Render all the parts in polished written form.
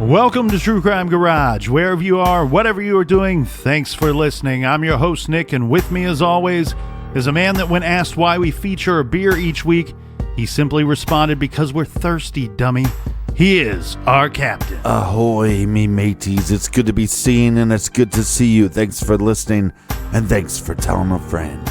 Welcome to True Crime Garage. Wherever you are, whatever you are doing, thanks for listening. I'm your host, Nick, and with me, as always, is a man that when asked why we feature a beer each week, he simply responded, because we're thirsty, dummy. He is our captain. Ahoy, me mateys. It's good to be seen, and it's good to see you. Thanks for listening, and thanks for telling a friend.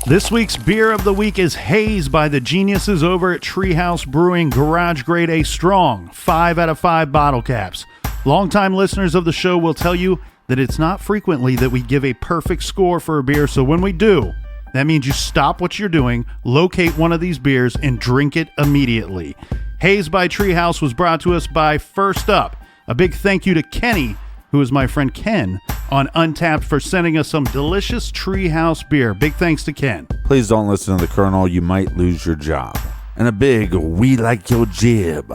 This week's beer of the week is Haze by the geniuses over at Treehouse Brewing, garage grade A strong, 5 out of 5 bottle caps. Longtime listeners of the show will tell you that it's not frequently that we give a perfect score for a beer, so when we do, that means you stop what you're doing, locate one of these beers, and drink it immediately. Haze by Treehouse was brought to us by First Up. A big thank you to Kenny, who is my friend Ken, on Untapped for sending us some delicious Treehouse beer. Big thanks to Ken. Please don't listen to the Colonel. You might lose your job. And a big we like your jib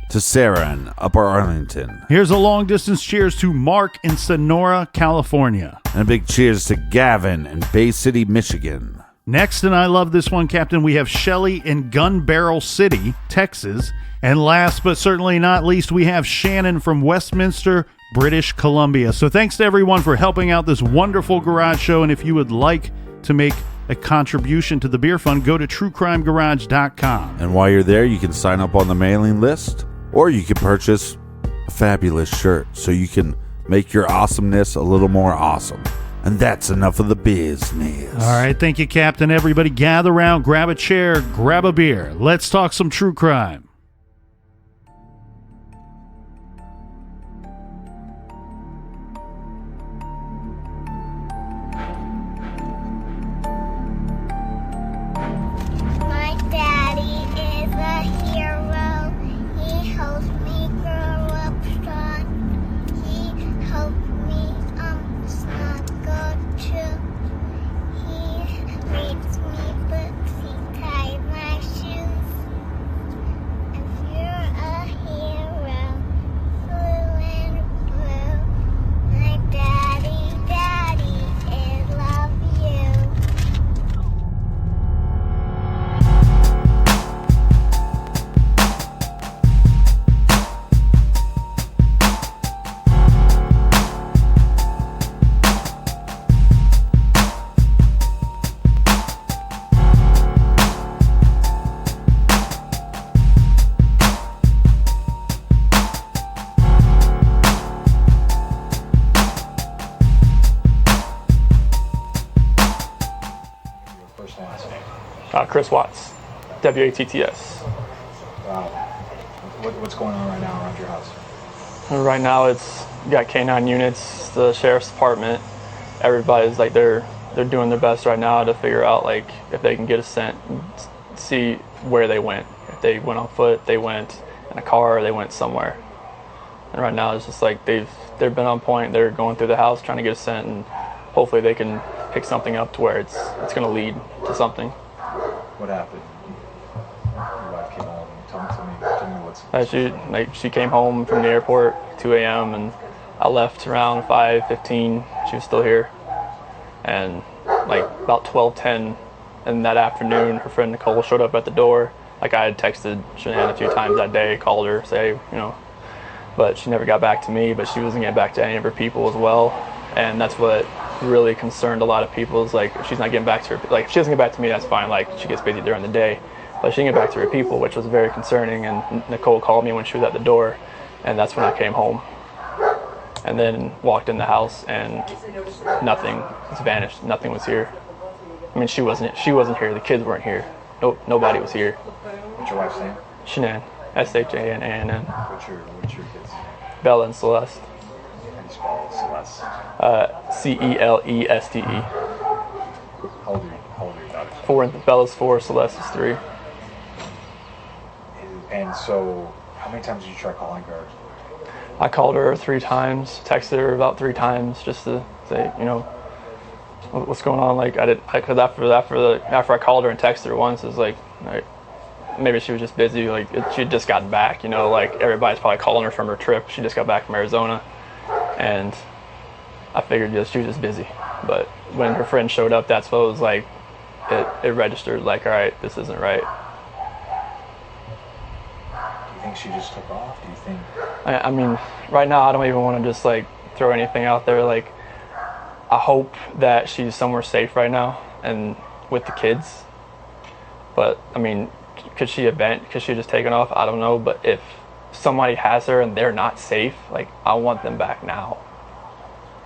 to Sarah in Upper Arlington. Here's a long distance cheers to Mark in Sonora, California. And a big cheers to Gavin in Bay City, Michigan. Next, and I love this one, Captain, we have Shelly in Gun Barrel City, Texas. And last but certainly not least, we have Shannon from Westminster, British Columbia. So thanks to everyone for helping out this wonderful garage show. And if you would like to make a contribution to the beer fund, go to truecrimegarage.com. And while you're there, you can sign up on the mailing list, or you can purchase a fabulous shirt so you can make your awesomeness a little more awesome. And that's enough of the business. All right, thank you, Captain. Everybody gather around, grab a chair, grab a beer. Let's talk some true crime. Chris Watts, W-A-T-T-S. Wow. What's going on right now around your house? Right now, you got K9 units, the sheriff's department. Everybody's like they're doing their best right now to figure out like if they can get a scent, see where they went. If they went on foot, they went in a car, or they went somewhere. And right now, it's just like they've been on point. They're going through the house trying to get a scent, and hopefully they can pick something up to where it's going to lead to something. What happened? Your wife came home. Tell me what's She came home from the airport 2 a.m. and I left around 5:15. She was still here, and like about 12:10 in that afternoon, her friend Nicole showed up at the door. Like I had texted Shanann a few times that day, called her, say but she never got back to me. But she wasn't getting back to any of her people as well, and that's what really concerned a lot of people. Is like if she's not getting back to her, like if she doesn't get back to me, that's fine, like she gets busy during the day, but she didn't get back to her people, which was very concerning. And Nicole called me when she was at the door, and that's when I came home and then walked in the house, and nothing was vanished. Nothing was here. I mean, she wasn't here, the kids weren't here, nobody was here. What's your wife's name? Shanann, S-H-A-N-A-N-N. What's your kids? Bella and Celeste. How do you spell Celeste? C-E-L-E-S-T-E. How old are your daughters? 4, Bella's 4, Celeste is 3. And so, how many times did you try calling her? I called her 3 times, texted her about 3 times just to say, what's going on. Like because after I called her and texted her once, it's like maybe she was just busy. Like she'd just gotten back. Like everybody's probably calling her from her trip. She just got back from Arizona, and I figured she was just busy. But when her friend showed up, that's what it was like. It registered like, all right, this isn't right. think she just took off? Do you think? I mean, right now I don't even want to just like throw anything out there. Like, I hope that she's somewhere safe right now and with the kids. But I mean, could she just taken off? I don't know. But if somebody has her and they're not safe, like, I want them back now.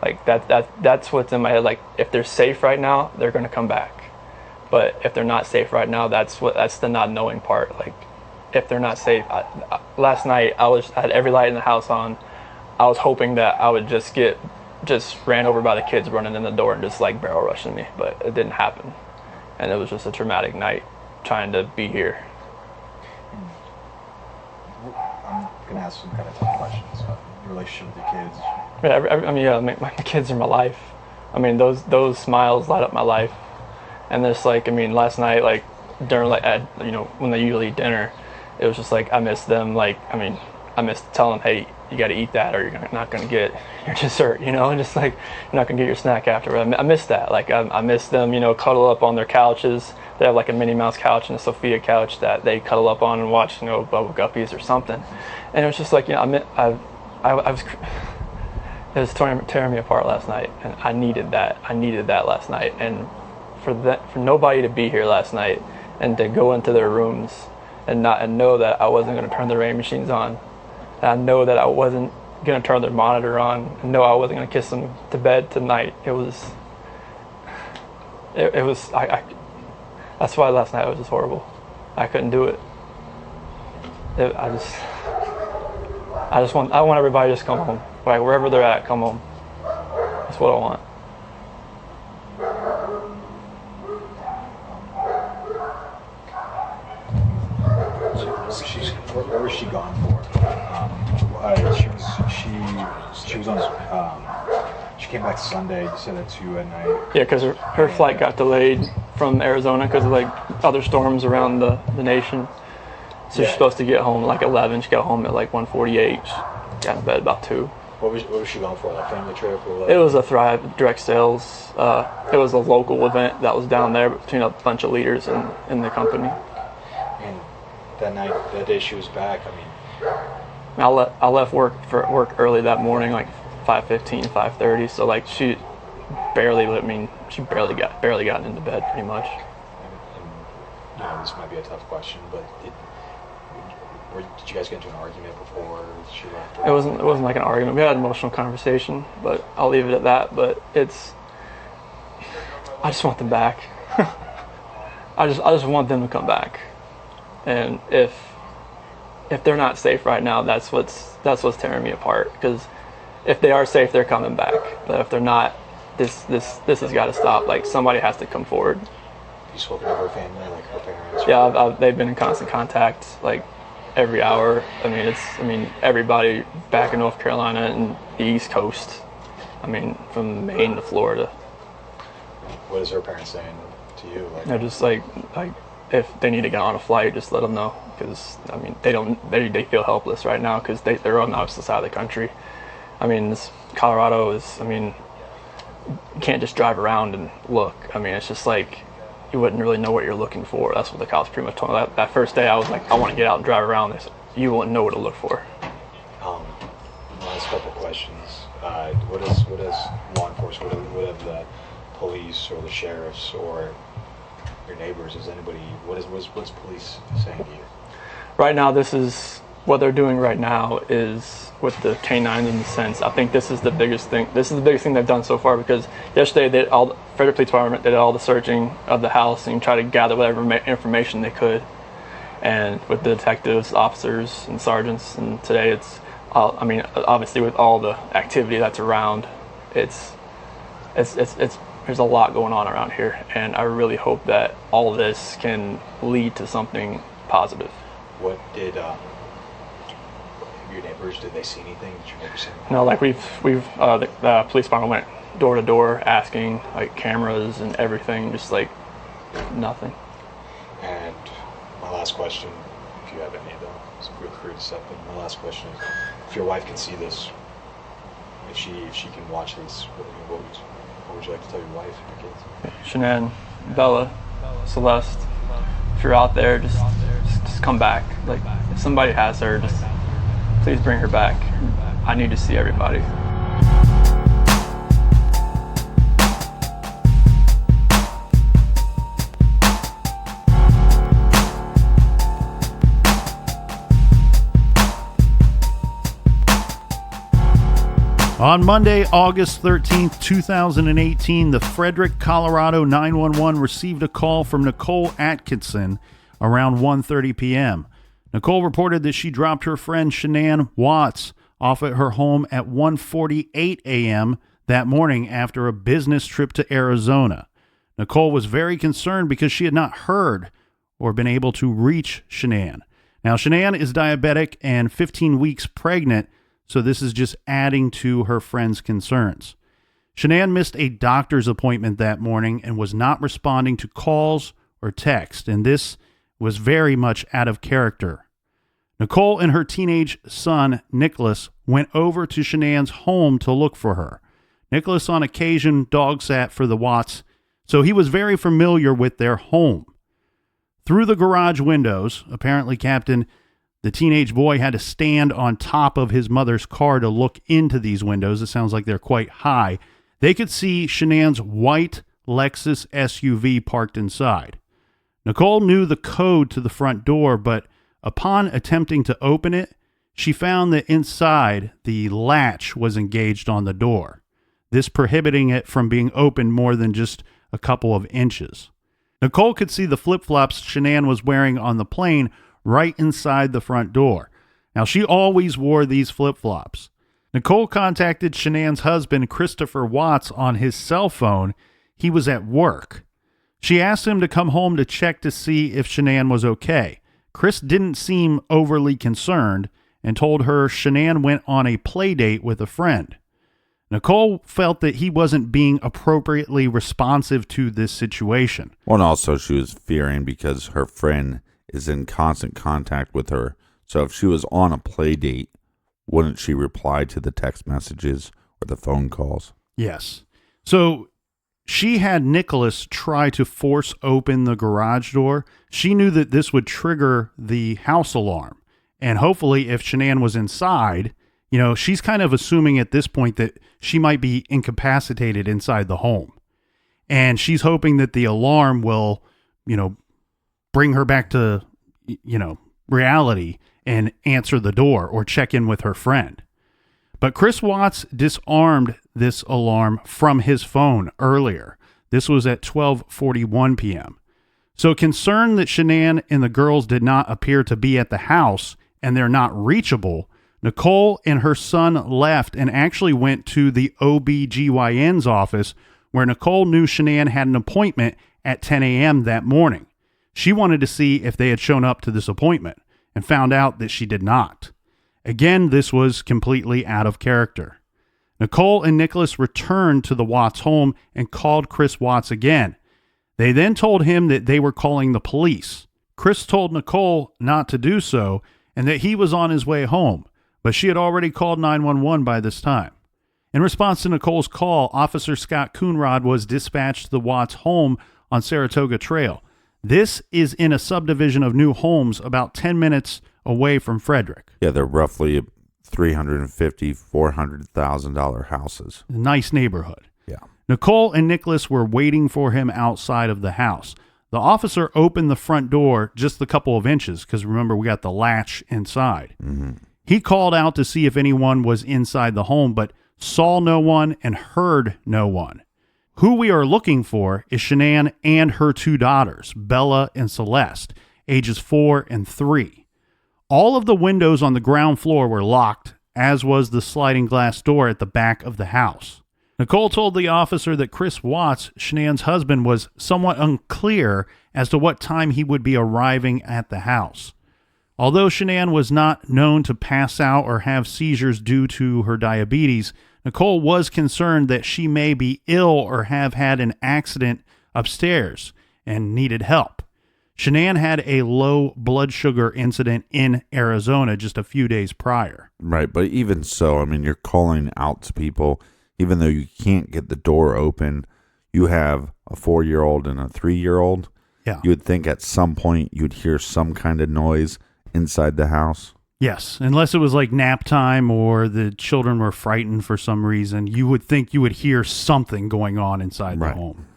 Like, that's what's in my head. Like, if they're safe right now, they're gonna come back. But if they're not safe right now, that's the not knowing part. Like, if they're not safe, last night I had every light in the house on. I was hoping that I would just ran over by the kids running in the door and just like barrel rushing me, but it didn't happen. And it was just a traumatic night trying to be here. I'm gonna ask some kind of tough questions. Your relationship with the kids. Yeah, my kids are my life. I mean, those smiles light up my life. And there's like, I mean, last night, like during when they usually eat dinner, it was just like I missed them. Like, I mean, I missed telling them, hey, you got to eat that, or you're not gonna get your dessert. Just like you're not gonna get your snack after. I missed that. Like, I missed them. Cuddle up on their couches. They have like a Minnie Mouse couch and a Sophia couch that they cuddle up on and watch, Bubble Guppies or something. And it was just like, it was tearing me apart last night, and I needed that. I needed that last night, and for nobody to be here last night and to go into their rooms and know that I wasn't going to turn the rain machines on, and I know that I wasn't going to turn their monitor on, and know I wasn't going to kiss them to bed tonight. It was that's why last night was just horrible. I couldn't do it. I want everybody to just come home. Like, wherever they're at, come home. That's what I want. Where was she gone for? She was on. She came back Sunday. You said at 2 at night. Yeah, because her flight got delayed from Arizona because of like other storms around the nation. So she's supposed to get home at like 11. She got home at like 1:48. She got in bed about 2. What was she going for? Like family trip or what? It was a Thrive direct sales. It was a local event that was down there between a bunch of leaders in the company. And that day she was back. I mean, I left work early that morning, like 5:15, 5:30. So like she barely got into bed pretty much. And this might be a tough question, but did you guys get into an argument before she left? It wasn't like an argument. We had an emotional conversation, but I'll leave it at that. But I just want them back. I just want them to come back. And if they're not safe right now, that's what's tearing me apart. Because if they are safe, they're coming back. But if they're not, this has got to stop. Like, somebody has to come forward. You spoken to her family, like her parents? Yeah, they've been in constant contact, like every hour. I mean, everybody back in North Carolina and the East Coast. I mean, from Maine to Florida. What is her parents saying to you? Like, they're just like if they need to get on a flight, just let them know. Because I mean, they feel helpless right now because they're on the opposite side of the country. I mean, Colorado is. I mean, you can't just drive around and look. I mean, it's just like you wouldn't really know what you're looking for. That's what the cops pretty much told me. That first day, I was like, I want to get out and drive around. They said, you wouldn't know what to look for. Last couple questions. What is law enforcement? What have the police or the sheriffs or your neighbors? What's police saying to you? Right now, what they're doing right now is with the canines in the sense. I think this is the biggest thing. This is the biggest thing they've done so far, because yesterday Frederick Police Department did all the searching of the house and tried to gather whatever information they could. And with the detectives, officers, and sergeants, and today it's, I mean, obviously with all the activity that's around, there's a lot going on around here, and I really hope that all of this can lead to something positive. What did your neighbors, did they see anything? Did your neighbors see anything? No, like the police department went door to door asking, like, cameras and everything, just like nothing. And my last question, if you have any of them, feel free to step in. My last question is, if your wife can see this, if she can watch this, what would you like to tell your wife and your kids? Shanann, Bella, Celeste, if you're out there, just just come back. Like, if somebody has her, just please bring her back. I need to see everybody. On Monday, August 13th, 2018, the Frederick, Colorado 911 received a call from Nicole Atkinson around 1:30 p.m. Nicole reported that she dropped her friend Shanann Watts off at her home at 1:48 a.m. that morning after a business trip to Arizona. Nicole was very concerned because she had not heard or been able to reach Shanann. Now, Shanann is diabetic and 15 weeks pregnant, so this is just adding to her friend's concerns. Shanann missed a doctor's appointment that morning and was not responding to calls or text, and this was very much out of character. Nicole and her teenage son, Nicholas, went over to Shanann's home to look for her. Nicholas on occasion dog sat for the Watts, so he was very familiar with their home. Through the garage windows, apparently, Captain, the teenage boy had to stand on top of his mother's car to look into these windows. It sounds like they're quite high. They could see Shanann's white Lexus SUV parked inside. Nicole knew the code to the front door, but upon attempting to open it, she found that inside the latch was engaged on the door, this prohibiting it from being opened more than just a couple of inches. Nicole could see the flip-flops Shanann was wearing on the plane right inside the front door. Now, she always wore these flip-flops. Nicole contacted Shanann's husband, Christopher Watts, on his cell phone. He was at work. She asked him to come home to check to see if Shanann was okay. Chris didn't seem overly concerned and told her Shanann went on a play date with a friend. Nicole felt that he wasn't being appropriately responsive to this situation. Well, and also she was fearing because her friend is in constant contact with her. So if she was on a play date, wouldn't she reply to the text messages or the phone calls? Yes. So she had Nicholas try to force open the garage door. She knew that this would trigger the house alarm. And hopefully if Shanann was inside, you know, she's kind of assuming at this point that she might be incapacitated inside the home. And she's hoping that the alarm will, you know, bring her back to, you know, reality and answer the door or check in with her friend. But Chris Watts disarmed this alarm from his phone earlier. This was at 12:41 p.m. So concerned that Shanann and the girls did not appear to be at the house and they're not reachable, Nicole and her son left and actually went to the OBGYN's office where Nicole knew Shanann had an appointment at 10 a.m. that morning. She wanted to see if they had shown up to this appointment and found out that she did not. Again, this was completely out of character. Nicole and Nicholas returned to the Watts home and called Chris Watts again. They then told him that they were calling the police. Chris told Nicole not to do so and that he was on his way home, but she had already called 911 by this time. In response to Nicole's call, Officer Scott Coonrod was dispatched to the Watts home on Saratoga Trail. This is in a subdivision of new homes about 10 minutes away from Frederick. Yeah, they're roughly $350,000, $400,000 houses. Nice neighborhood. Yeah. Nicole and Nicholas were waiting for him outside of the house. The officer opened the front door just a couple of inches because remember, we got the latch inside. Mm-hmm. He called out to see if anyone was inside the home, but saw no one and heard no one. Who we are looking for is Shanann and her two daughters, Bella and Celeste, ages 4 and 3. All of the windows on the ground floor were locked, as was the sliding glass door at the back of the house. Nicole told the officer that Chris Watts, Shanann's husband, was somewhat unclear as to what time he would be arriving at the house. Although Shanann was not known to pass out or have seizures due to her diabetes, Nicole was concerned that she may be ill or have had an accident upstairs and needed help. Shanann had a low blood sugar incident in Arizona just a few days prior. Right, but even so, I mean, you're calling out to people, even though you can't get the door open. You have a 4-year-old and a 3-year-old. Yeah. You would think at some point you'd hear some kind of noise inside the house. Yes, unless it was like nap time or the children were frightened for some reason, you would think you would hear something going on inside the home.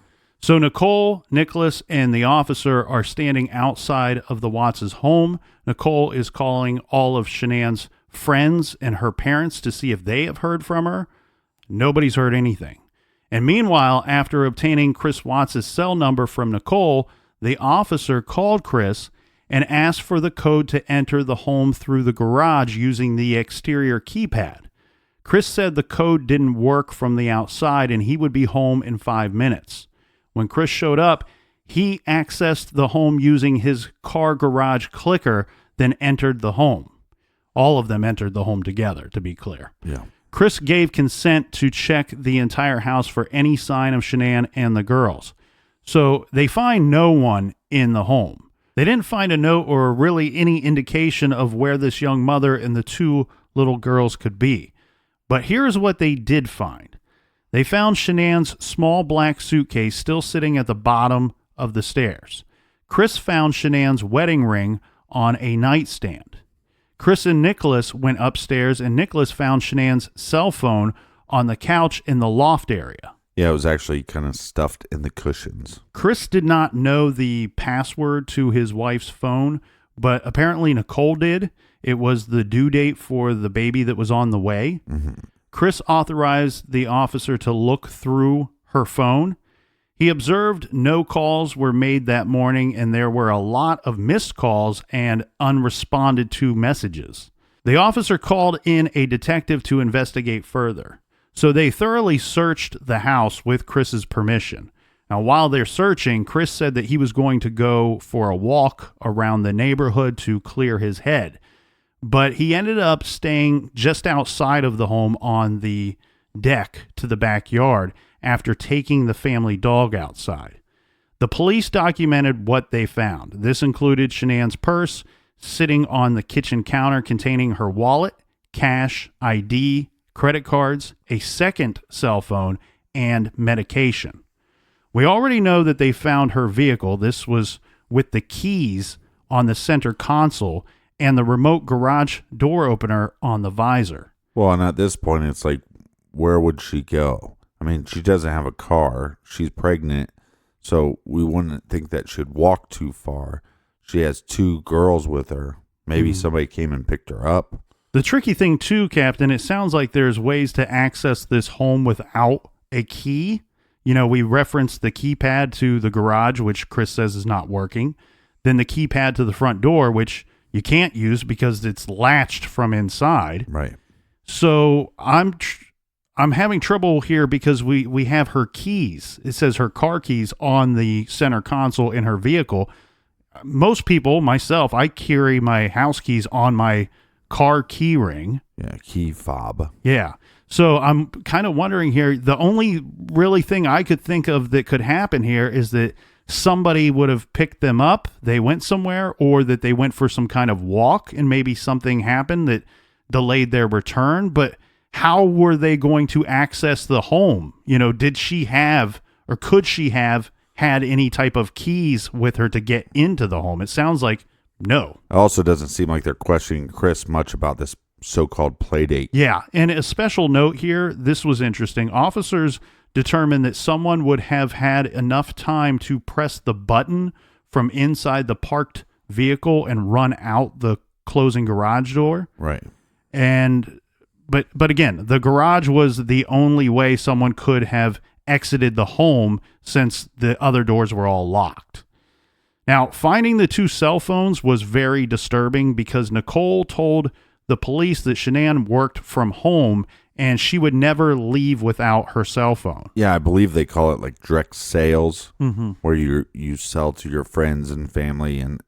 So Nicole, Nicholas, and the officer are standing outside of the Watts' home. Nicole is calling all of Shanann's friends and her parents to see if they have heard from her. Nobody's heard anything. And meanwhile, after obtaining Chris Watts' cell number from Nicole, the officer called Chris and asked for the code to enter the home through the garage using the exterior keypad. Chris said the code didn't work from the outside and he would be home in 5 minutes. When Chris showed up, he accessed the home using his car garage clicker, then entered the home. All of them entered the home together, to be clear. Yeah. Chris gave consent to check the entire house for any sign of Shanann and the girls. So they find no one in the home. They didn't find a note or really any indication of where this young mother and the two little girls could be. But here's what they did find. They found Shanann's small black suitcase still sitting at the bottom of the stairs. Chris found Shanann's wedding ring on a nightstand. Chris and Nicholas went upstairs, and Nicholas found Shanann's cell phone on the couch in the loft area. Yeah, it was actually kind of stuffed in the cushions. Chris did not know the password to his wife's phone, but apparently Nicole did. It was the due date for the baby that was on the way. Mm-hmm. Chris authorized the officer to look through her phone. He observed no calls were made that morning, and there were a lot of missed calls and unresponded to messages. The officer called in a detective to investigate further. So they thoroughly searched the house with Chris's permission. Now, while they're searching, Chris said that he was going to go for a walk around the neighborhood to clear his head. But he ended up staying just outside of the home on the deck to the backyard after taking the family dog outside. The police documented what they found. This included Shanann's purse sitting on the kitchen counter containing her wallet, cash, ID, credit cards, a second cell phone, and medication. We already know that they found her vehicle. This was with the keys on the center console and the remote garage door opener on the visor. Well, and at this point, it's like, where would she go? I mean, she doesn't have a car. She's pregnant, so we wouldn't think that she'd walk too far. She has two girls with her. Maybe somebody came and picked her up. The tricky thing, too, Captain, it sounds like there's ways to access this home without a key. You know, we referenced the keypad to the garage, which Chris says is not working. Then the keypad to the front door, which you can't use because it's latched from inside. Right. So I'm having trouble here because we have her keys. It says her car keys on the center console in her vehicle. Most people, myself, I carry my house keys on my car key ring. Yeah, key fob. Yeah. So I'm kind of wondering here, the only really thing I could think of that could happen here is that somebody would have picked them up, they went somewhere, or that they went for some kind of walk and maybe something happened that delayed their return. But how were they going to access the home? You know, did she have, or could she have had any type of keys with her to get into the home? It sounds like no. It also doesn't seem like they're questioning Chris much about this so-called play date. Yeah, and a special note here, this was interesting. Officers determined that someone would have had enough time to press the button from inside the parked vehicle and run out the closing garage door. Right. And but again, the garage was the only way someone could have exited the home since the other doors were all locked. Now, finding the two cell phones was very disturbing because Nicole told the police that Shanann worked from home and she would never leave without her cell phone. Yeah, I believe they call it like direct sales, where you sell to your friends and family and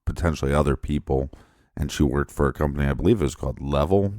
potentially other people. And she worked for a company, I believe it was called Level.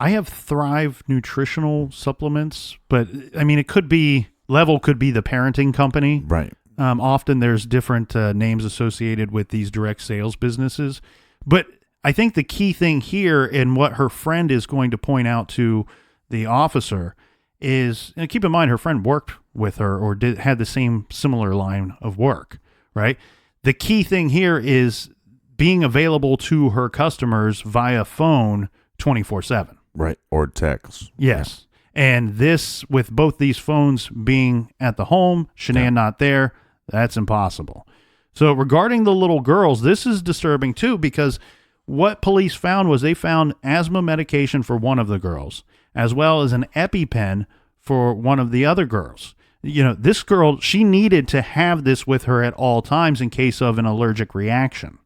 I have Thrive nutritional supplements, but I mean, it could be, Level could be the parenting company. Right. Often there's different names associated with these direct sales businesses. But I think the key thing here, and what her friend is going to point out to the officer, is, and keep in mind her friend worked with her or had the same similar line of work. right? The key thing here is being available to her customers via phone 24/7. Right. Or text. Yes. And this, with both these phones being at the home, Shanann not there, that's impossible. So regarding the little girls, this is disturbing too, because what police found was they found asthma medication for one of the girls, as well as an EpiPen for one of the other girls. You know, this girl, she needed to have this with her at all times in case of an allergic reaction.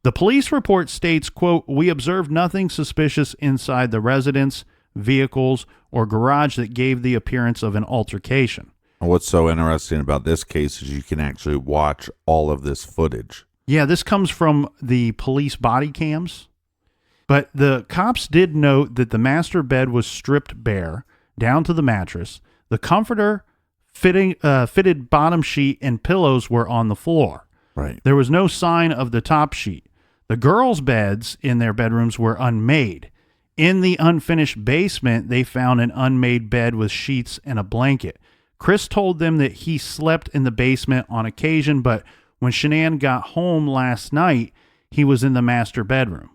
The police report states, quote, "We observed nothing suspicious inside the residence, vehicles, or garage that gave the appearance of an altercation." And what's so interesting about this case is you can actually watch all of this footage. Yeah, this comes from the police body cams. But the cops did note that the master bed was stripped bare down to the mattress. The comforter, fitted bottom sheet, and pillows were on the floor. Right. There was no sign of the top sheet. The girls' beds in their bedrooms were unmade. In the unfinished basement, they found an unmade bed with sheets and a blanket. Chris told them that he slept in the basement on occasion, but when Shanann got home last night, he was in the master bedroom.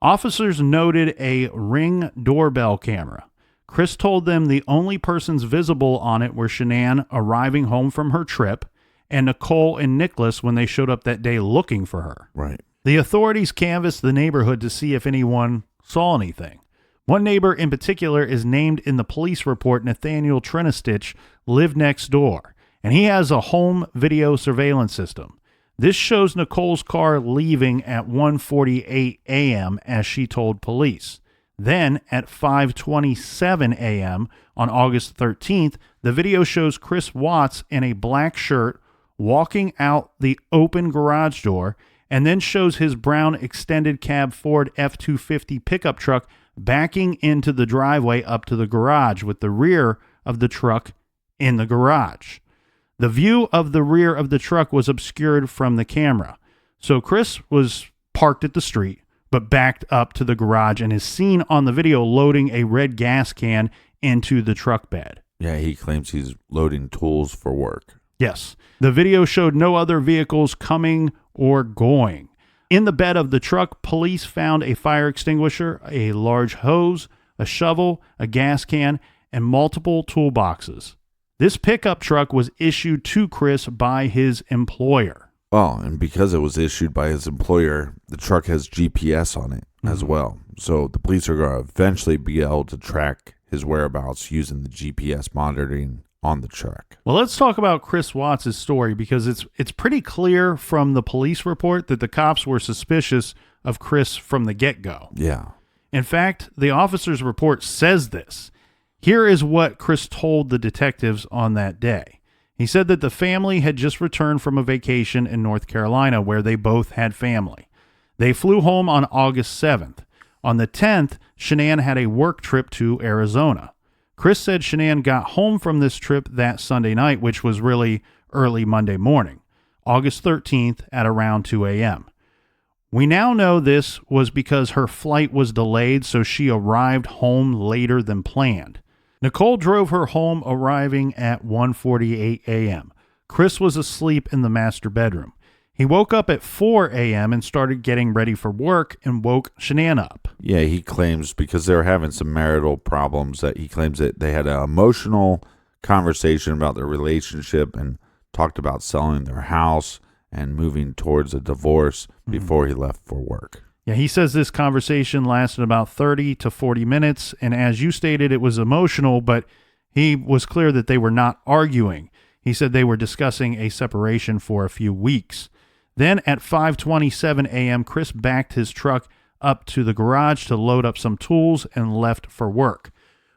Officers noted a Ring doorbell camera. Chris told them the only persons visible on it were Shanann arriving home from her trip and Nicole and Nicholas when they showed up that day looking for her. Right. The authorities canvassed the neighborhood to see if anyone saw anything. One neighbor in particular is named in the police report. Nathaniel Trinistich lived next door, and he has a home video surveillance system. This shows Nicole's car leaving at 1:48 a.m. as she told police. Then at 5:27 a.m. on August 13th, the video shows Chris Watts in a black shirt walking out the open garage door, and then shows his brown extended cab Ford F-250 pickup truck backing into the driveway up to the garage with the rear of the truck in the garage. The view of the rear of the truck was obscured from the camera. So Chris was parked at the street, but backed up to the garage and is seen on the video loading a red gas can into the truck bed. Yeah, he claims he's loading tools for work. Yes. The video showed no other vehicles coming or going. In the bed of the truck, police found a fire extinguisher, a large hose, a shovel, a gas can, and multiple toolboxes. This pickup truck was issued to Chris by his employer. Well, and because it was issued by his employer, the truck has GPS on it as well. So the police are going to eventually be able to track his whereabouts using the GPS monitoring on the truck. Well, let's talk about Chris Watts' story, because it's pretty clear from the police report that the cops were suspicious of Chris from the get-go. Yeah. In fact, the officer's report says this. Here is what Chris told the detectives on that day. He said that the family had just returned from a vacation in North Carolina where they both had family. They flew home on August 7th. On the 10th, Shanann had a work trip to Arizona. Chris said Shanann got home from this trip that Sunday night, which was really early Monday morning, August 13th at around 2 a.m. We now know this was because her flight was delayed, so she arrived home later than planned. Nicole drove her home, arriving at 1:48 a.m. Chris was asleep in the master bedroom. He woke up at 4 a.m. and started getting ready for work and woke Shanann up. Yeah, he claims because they were having some marital problems that he claims that they had an emotional conversation about their relationship and talked about selling their house and moving towards a divorce before he left for work. Yeah, he says this conversation lasted about 30 to 40 minutes, and as you stated, it was emotional, but he was clear that they were not arguing. He said they were discussing a separation for a few weeks. Then at 5:27 a.m., Chris backed his truck up to the garage to load up some tools and left for work.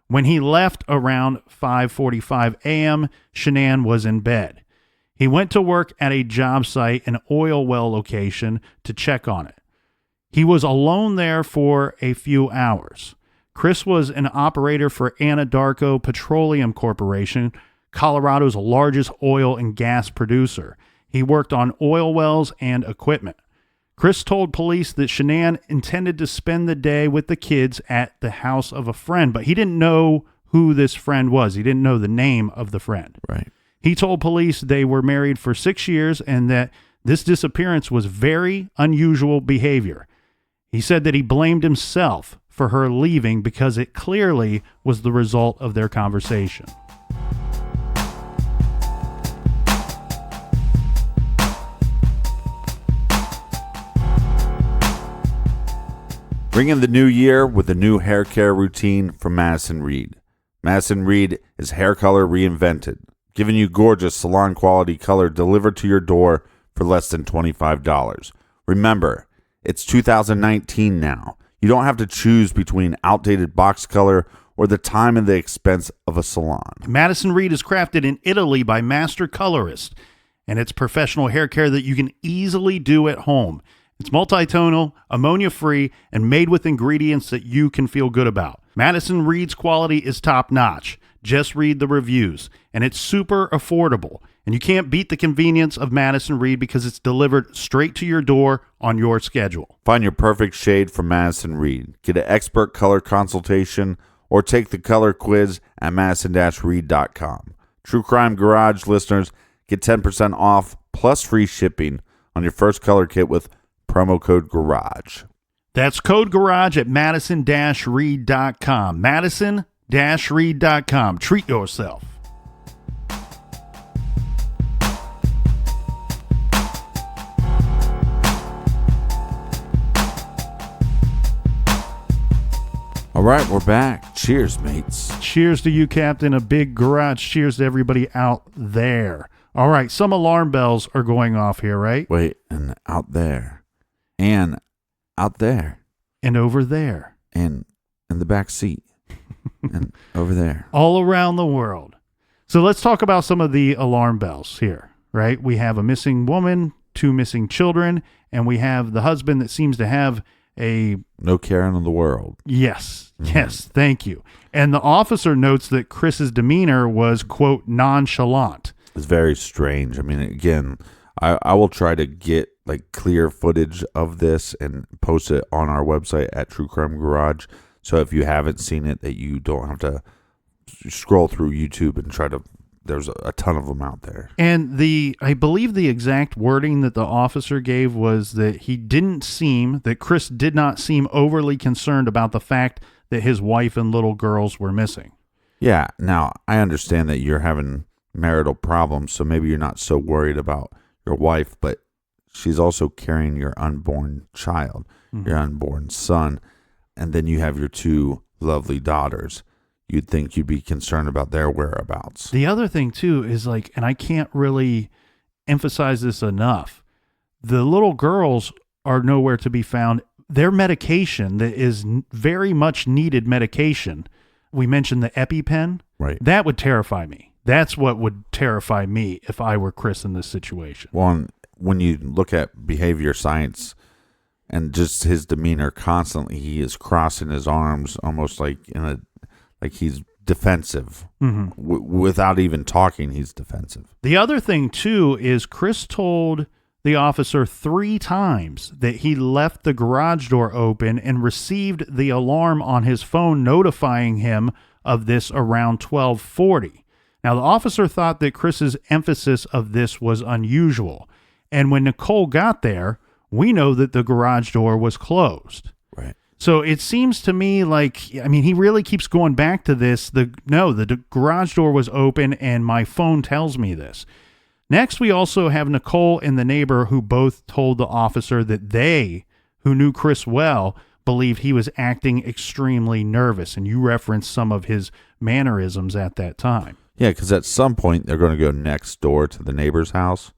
When he left around 5:45 a.m., Shanann was in bed. He went to work at a job site, an oil well location, to check on it. He was alone there for a few hours. Chris was an operator for Anadarko Petroleum Corporation, Colorado's largest oil and gas producer. He worked on oil wells and equipment. Chris told police that Shanann intended to spend the day with the kids at the house of a friend, but he didn't know who this friend was. He didn't know the name of the friend. Right. He told police they were married for 6 years and that this disappearance was very unusual behavior. He said that he blamed himself for her leaving because it clearly was the result of their conversation. Bring in the new year with a new hair care routine from Madison Reed. Madison Reed is hair color reinvented, giving you gorgeous salon quality color delivered to your door for less than $25. Remember, it's 2019 now. You don't have to choose between outdated box color or the time and the expense of a salon. Madison Reed is crafted in Italy by master colorists, and it's professional hair care that you can easily do at home. It's multi-tonal, ammonia-free, and made with ingredients that you can feel good about. Madison Reed's quality is top-notch. Just read the reviews. And it's super affordable. And you can't beat the convenience of Madison Reed because it's delivered straight to your door on your schedule. Find your perfect shade from Madison Reed. Get an expert color consultation or take the color quiz at madison-reed.com. True Crime Garage listeners get 10% off plus free shipping on your first color kit with promo code GARAGE. That's code GARAGE at madison-reed.com. Madison-reed.com. Treat yourself. All right, we're back. Cheers, mates. Cheers to you, Captain. A big garage cheers to everybody out there. All right, some alarm bells are going off here, right? Wait, and out there. And out there. And over there. And in the back seat. And over there. All around the world. So let's talk about some of the alarm bells here, right? We have a missing woman, 2 missing children, and we have the husband that seems to have a... No care in the world. Yes. Yes. Thank you. And the officer notes that Chris's demeanor was, quote, nonchalant. It's very strange. I mean, again, I will try to get like clear footage of this and post it on our website at True Crime Garage. So if you haven't seen it, that you don't have to scroll through YouTube and try to. There's a ton of them out there. And I believe the exact wording that the officer gave was that Chris did not seem overly concerned about the fact that his wife and little girls were missing. Yeah. Now I understand that you're having marital problems, so maybe you're not so worried about your wife, but she's also carrying your unborn child, your unborn son, and then you have your 2 lovely daughters. You'd think you'd be concerned about their whereabouts. The other thing, too, is like, and I can't really emphasize this enough, the little girls are nowhere to be found. Their medication that is very much needed medication, we mentioned the EpiPen, right? That would terrify me. That's what would terrify me if I were Chris in this situation. Well, when you look at behavior science and just his demeanor constantly, he is crossing his arms almost like like he's defensive. Without even talking, he's defensive. The other thing, too, is Chris told the officer 3 times that he left the garage door open and received the alarm on his phone notifying him of this around 12:40. Now, the officer thought that Chris's emphasis of this was unusual. And when Nicole got there, we know that the garage door was closed. Right. So it seems to me like, I mean, he really keeps going back to this. The garage door was open and my phone tells me this. Next, we also have Nicole and the neighbor who both told the officer that they, who knew Chris well, believed he was acting extremely nervous. And you referenced some of his mannerisms at that time. Yeah, because at some point they're going to go next door to the neighbor's house.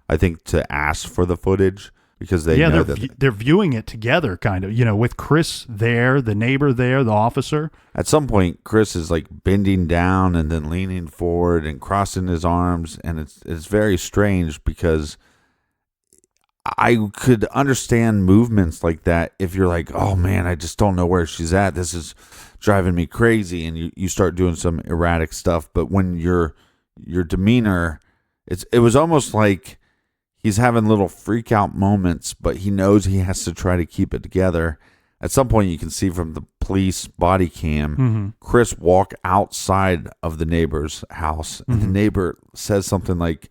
I think to ask for the footage because they know that they're viewing it together, kind of. With Chris there, the neighbor there, the officer. At some point, Chris is like bending down and then leaning forward and crossing his arms, and it's very strange because I could understand movements like that if you're like, oh man, I just don't know where she's at. This is driving me crazy, and you start doing some erratic stuff. But when your demeanor, it was almost like he's having little freak out moments, but he knows he has to try to keep it together. At some point, you can see from the police body cam, Mm-hmm. Chris walk outside of the neighbor's house, and the neighbor says something like,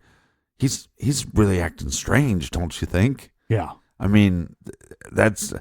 "He's really acting strange, don't you think?" Yeah. I mean, that's,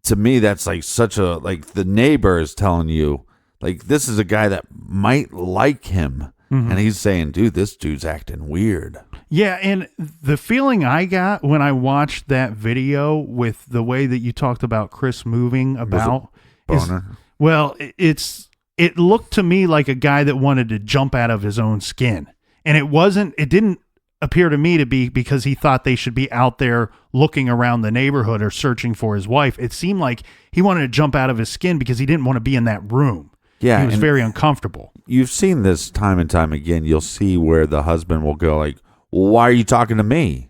to me, that's like such a, like, the neighbor is telling you, like, this is a guy that might like him, and he's saying, "Dude, this dude's acting weird." Yeah, and the feeling I got when I watched that video with the way that you talked about Chris moving about is, Boner. well, it looked to me like a guy that wanted to jump out of his own skin. And it didn't appear to me to be because he thought they should be out there looking around the neighborhood or searching for his wife. It seemed like he wanted to jump out of his skin because he didn't want to be in that room. Yeah, He was and very uncomfortable. you've seen this time and time again. You'll see where the husband will go like, "Well, why are you talking to me?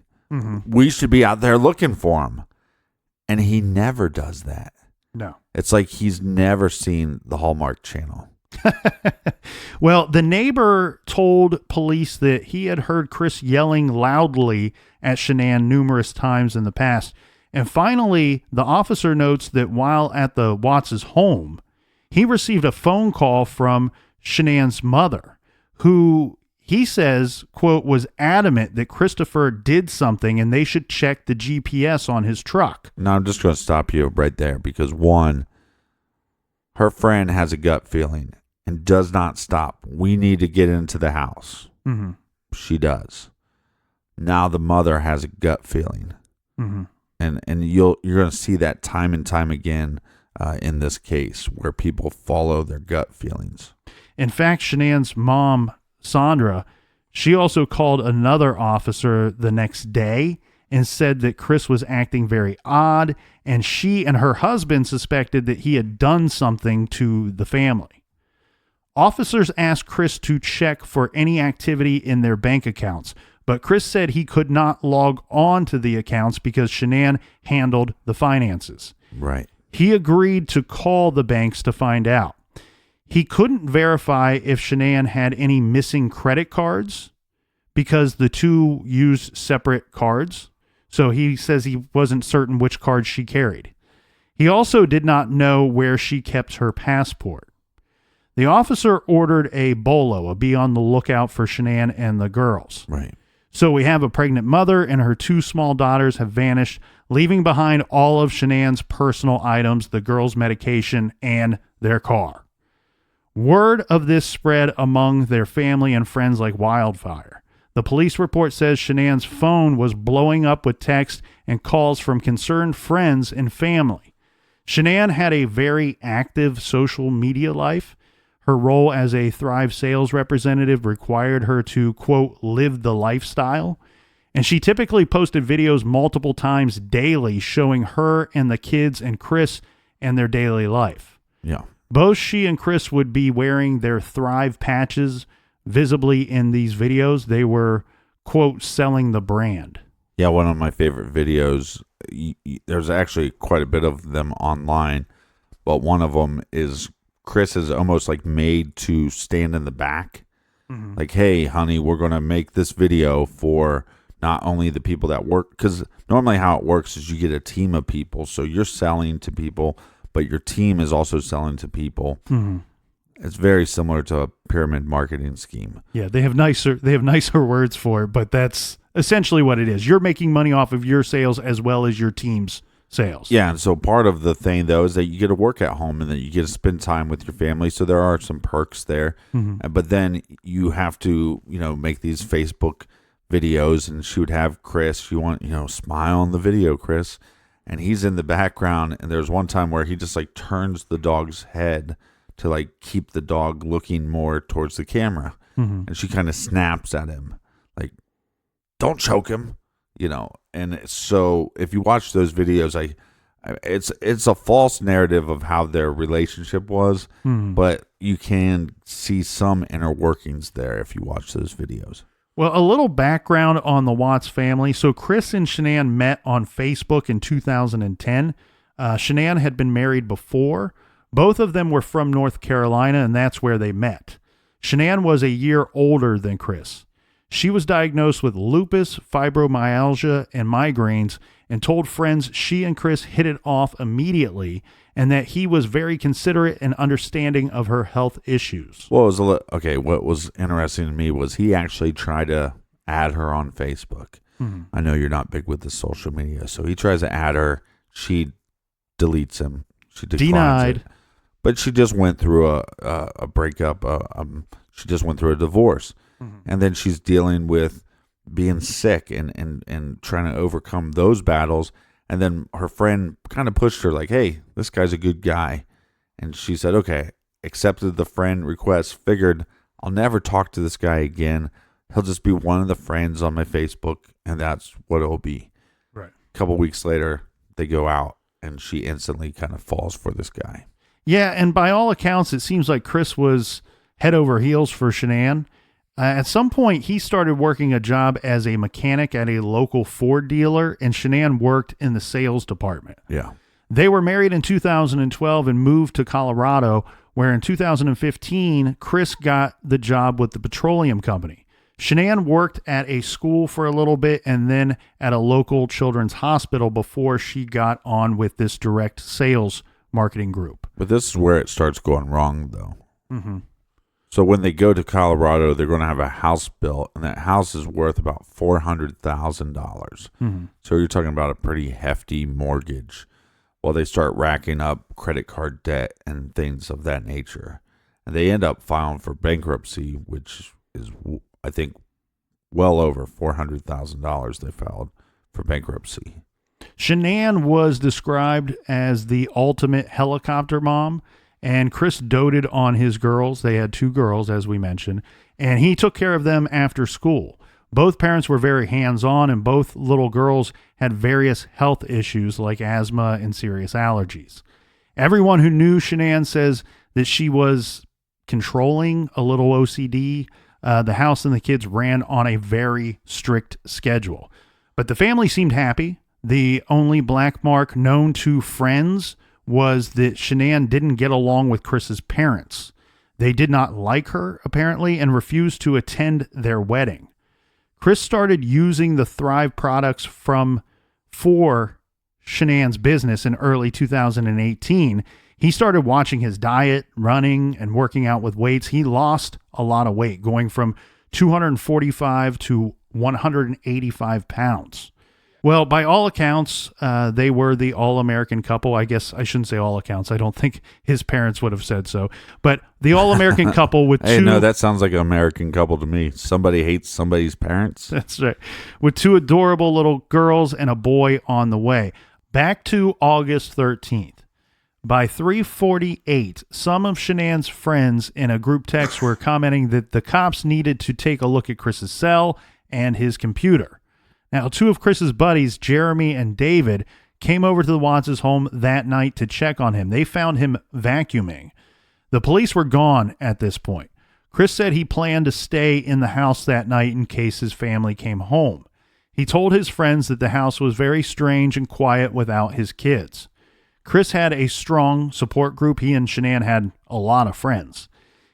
We should be out there looking for him." And he never does that. No. It's like he's never seen the Hallmark Channel. Well, the neighbor told police that he had heard Chris yelling loudly at Shanann numerous times in the past. And finally, the officer notes that while at the Watts' home, he received a phone call from Shanann's mother, who he says, quote, was adamant that Christopher did something and they should check the GPS on his truck. Now, I'm just going to stop you right there because, one, her friend has a gut feeling and does not stop. We need to get into the house. Mm-hmm. She does. Now the mother has a gut feeling. Mm-hmm. And you're going to see that time and time again in this case where people follow their gut feelings. In fact, Shanann's mom, Sandra, she also called another officer the next day and said that Chris was acting very odd, and she and her husband suspected that he had done something to the family. Officers asked Chris to check for any activity in their bank accounts, but Chris said he could not log on to the accounts because Shanann handled the finances. Right. He agreed to call the banks to find out. He couldn't verify if Shanann had any missing credit cards because the two used separate cards. So he says he wasn't certain which cards she carried. He also did not know where she kept her passport. The officer ordered a bolo, a be on the lookout for Shanann and the girls. Right. So we have a pregnant mother and her two small daughters have vanished, leaving behind all of Shanann's personal items, the girls' medication, and their car. Word of this spread among their family and friends like wildfire. The police report says Shanann's phone was blowing up with texts and calls from concerned friends and family. Shanann had a very active social media life. Her role as a Thrive sales representative required her to, quote, live the lifestyle. And she typically posted videos multiple times daily showing her and the kids and Chris and their daily life. Yeah. Both she and Chris would be wearing their Thrive patches visibly in these videos. They were, quote, selling the brand. Yeah, one of my favorite videos, there's actually quite a bit of them online, but one of them is Chris is almost like made to stand in the back. Mm-hmm. Like, hey, honey, we're going to make this video for not only the people that work, because normally how it works is you get a team of people. So you're selling to people, but your team is also selling to people. Mm-hmm. It's very similar to a pyramid marketing scheme. Yeah, they have nicer words for it, but that's essentially what it is. You're making money off of your sales as well as your team's sales. Yeah, and so part of the thing, though, is that you get to work at home and that you get to spend time with your family. So there are some perks there. Mm-hmm. But then you have to, make these Facebook videos, and she would have Chris, smile on the video, Chris. And he's in the background, and there's one time where he just, turns the dog's head to, keep the dog looking more towards the camera. Mm-hmm. And she kind of snaps at him, don't choke him, And so if you watch those videos, it's a false narrative of how their relationship was, but you can see some inner workings there if you watch those videos. Well, a little background on the Watts family. So Chris and Shanann met on Facebook in 2010. Shanann had been married before. Both of them were from North Carolina, and that's where they met. Shanann was a year older than Chris. She was diagnosed with lupus, fibromyalgia, and migraines, and told friends she and Chris hit it off immediately and that he was very considerate and understanding of her health issues. What was interesting to me was he actually tried to add her on Facebook. Mm-hmm. I know you're not big with the social media, so he tries to add her. She deletes him. She declines Denied. it. But she just went through a breakup. She just went through a divorce. Mm-hmm. And then she's dealing with being sick and trying to overcome those battles. And then her friend kind of pushed her like, hey, this guy's a good guy. And she said, okay, accepted the friend request, figured I'll never talk to this guy again. He'll just be one of the friends on my Facebook, and that's what it'll be. Right. A couple weeks later, they go out, and she instantly kind of falls for this guy. Yeah, and by all accounts, it seems like Chris was head over heels for Shanann. At some point, he started working a job as a mechanic at a local Ford dealer, and Shanann worked in the sales department. Yeah. They were married in 2012 and moved to Colorado, where in 2015, Chris got the job with the petroleum company. Shanann worked at a school for a little bit and then at a local children's hospital before she got on with this direct sales marketing group. But this is where it starts going wrong, though. Mm-hmm. So when they go to Colorado, they're going to have a house built, and that house is worth about $400,000. Mm-hmm. So you're talking about a pretty hefty mortgage. Well, they start racking up credit card debt and things of that nature. And they end up filing for bankruptcy, which is, I think, well over $400,000 they filed for bankruptcy. Shanann was described as the ultimate helicopter mom, and Chris doted on his girls. They had 2 girls, as we mentioned, and he took care of them after school. Both parents were very hands-on, and both little girls had various health issues like asthma and serious allergies. Everyone who knew Shanann says that she was controlling, a little OCD. The house and the kids ran on a very strict schedule. But the family seemed happy. The only black mark known to friends was that Shanann didn't get along with Chris's parents. They did not like her, apparently, and refused to attend their wedding. Chris started using the Thrive products for Shanann's business in early 2018. He started watching his diet, running, and working out with weights. He lost a lot of weight, going from 245 to 185 pounds. Well, by all accounts, they were the all-American couple. I guess I shouldn't say all accounts. I don't think his parents would have said so. But the all-American couple with Hey, two... no, that sounds like an American couple to me. Somebody hates somebody's parents. That's right. With 2 adorable little girls and a boy on the way. Back to August 13th. By 3:48, some of Shanann's friends in a group text were commenting that the cops needed to take a look at Chris's cell and his computer. Now, 2 of Chris's buddies, Jeremy and David, came over to the Watts' home that night to check on him. They found him vacuuming. The police were gone at this point. Chris said he planned to stay in the house that night in case his family came home. He told his friends that the house was very strange and quiet without his kids. Chris had a strong support group. He and Shanann had a lot of friends.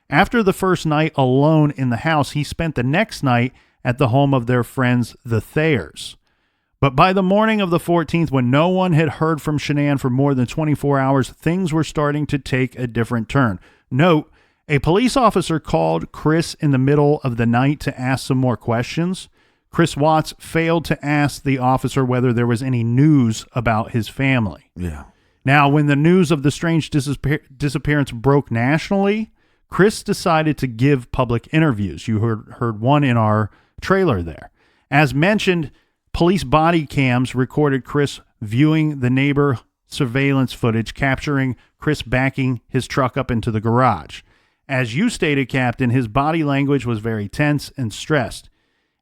After the first night alone in the house, he spent the next night at the home of their friends, the Thayers. But by the morning of the 14th, when no one had heard from Shanann for more than 24 hours, things were starting to take a different turn. Note, a police officer called Chris in the middle of the night to ask some more questions. Chris Watts failed to ask the officer whether there was any news about his family. Yeah. Now, when the news of the strange disappearance broke nationally, Chris decided to give public interviews. You heard one in our trailer there. As mentioned, police body cams recorded Chris viewing the neighbor surveillance footage, capturing Chris backing his truck up into the garage. As you stated, Captain, his body language was very tense and stressed.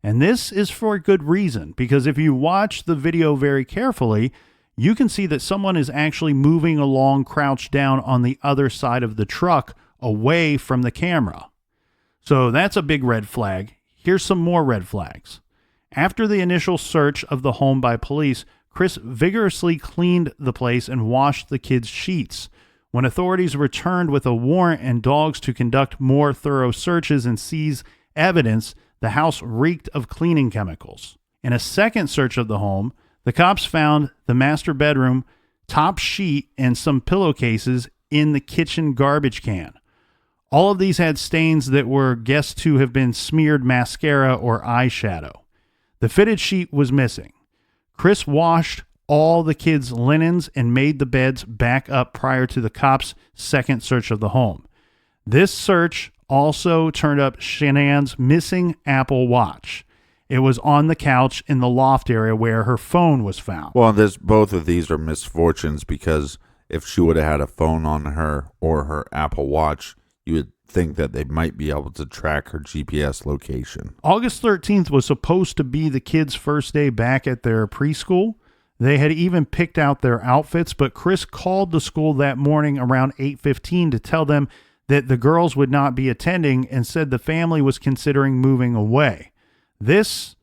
And this is for a good reason, because if you watch the video very carefully, you can see that someone is actually moving along, crouched down on the other side of the truck, away from the camera. So that's a big red flag. Here's some more red flags. After the initial search of the home by police, Chris vigorously cleaned the place and washed the kids' sheets. When authorities returned with a warrant and dogs to conduct more thorough searches and seize evidence, The house reeked of cleaning chemicals. In a second search of the home, the cops found the master bedroom top sheet and some pillowcases in the kitchen garbage can. All of these had stains that were guessed to have been smeared mascara or eyeshadow. The fitted sheet was missing. Chris washed all the kids' linens and made the beds back up prior to the cops' second search of the home. This search also turned up Shanann's missing Apple Watch. It was on the couch in the loft area where her phone was found. Well, both of these are misfortunes, because if she would have had a phone on her or her Apple Watch, you would think that they might be able to track her GPS location. August 13th was supposed to be the kids' first day back at their preschool. They had even picked out their outfits, but Chris called the school that morning around 8:15 to tell them that the girls would not be attending and said the family was considering moving away. This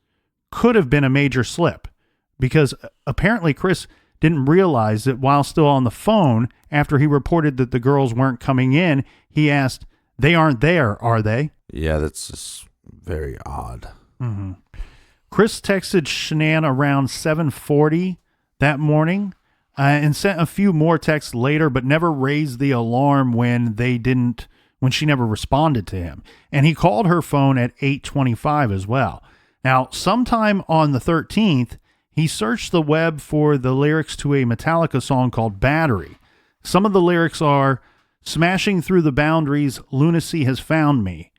could have been a major slip, because apparently Chris didn't realize that while still on the phone, after he reported that the girls weren't coming in, he asked, "They aren't there, are they?" Yeah, that's just very odd. Mm-hmm. Chris texted Shanann around 7:40 that morning and sent a few more texts later, but never raised the alarm when she never responded to him. And he called her phone at 8:25 as well. Now, sometime on the 13th, he searched the web for the lyrics to a Metallica song called Battery. Some of the lyrics are, "Smashing through the boundaries, lunacy has found me.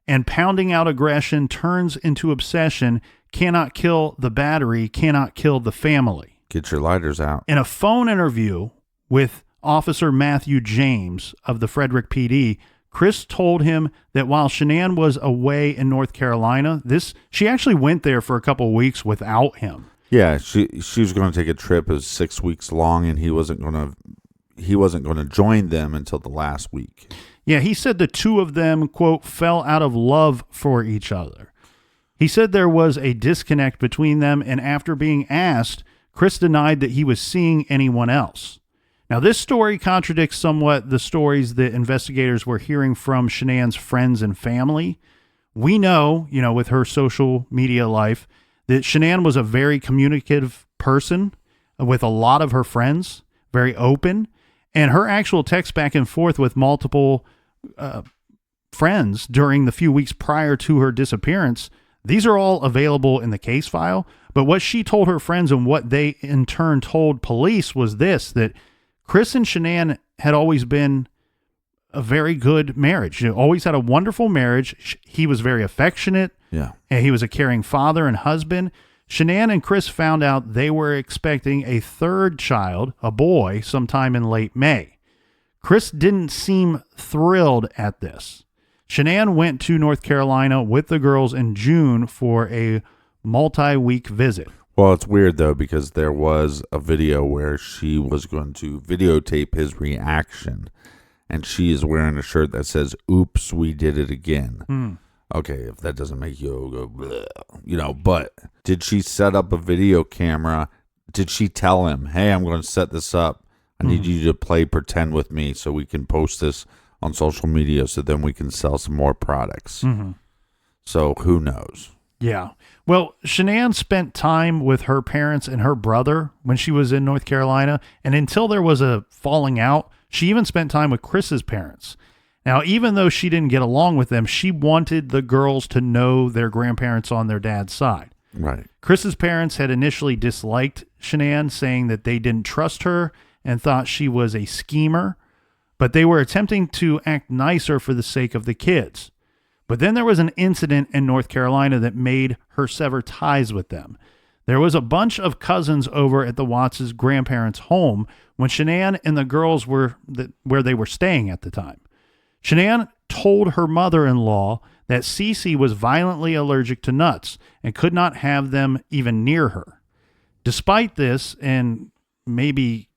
And pounding out aggression turns into obsession. Cannot kill the battery, cannot kill the family." Get your lighters out. In a phone interview with Officer Matthew James of the Frederick PD, Chris told him that while Shanann was away in North Carolina, she actually went there for a couple of weeks without him. Yeah, she was going to take a trip. It was 6 weeks long, and he wasn't going to join them until the last week. Yeah, he said the two of them, quote, fell out of love for each other. He said there was a disconnect between them, and after being asked, Chris denied that he was seeing anyone else. Now, this story contradicts somewhat the stories that investigators were hearing from Shanann's friends and family. We know, with her social media life, that Shanann was a very communicative person with a lot of her friends, very open, and her actual text back and forth with multiple friends during the few weeks prior to her disappearance, these are all available in the case file. But what she told her friends and what they in turn told police was this, that Chris and Shanann had always been a very good marriage. They always had a wonderful marriage. He was very affectionate. Yeah. And he was a caring father and husband. Shanann and Chris found out they were expecting a third child, a boy, sometime in late May. Chris didn't seem thrilled at this. Shanann went to North Carolina with the girls in June for a multi-week visit. Well, it's weird, though, because there was a video where she was going to videotape his reaction, and she is wearing a shirt that says, "Oops, we did it again." Okay, if that doesn't make you go, bleh, but did she set up a video camera? Did she tell him, "Hey, I'm going to set this up. I need you to play pretend with me so we can post this on social media so then we can sell some more products"? So who knows? Yeah. Well, Shanann spent time with her parents and her brother when she was in North Carolina, and until there was a falling out, she even spent time with Chris's parents. Now, even though she didn't get along with them, she wanted the girls to know their grandparents on their dad's side. Right. Chris's parents had initially disliked Shanann, saying that they didn't trust her and thought she was a schemer, but they were attempting to act nicer for the sake of the kids. But then there was an incident in North Carolina that made her sever ties with them. There was a bunch of cousins over at the Watts' grandparents' home when Shanann and the girls were where they were staying at the time. Shanann told her mother-in-law that Cece was violently allergic to nuts and could not have them even near her. Despite this, and maybe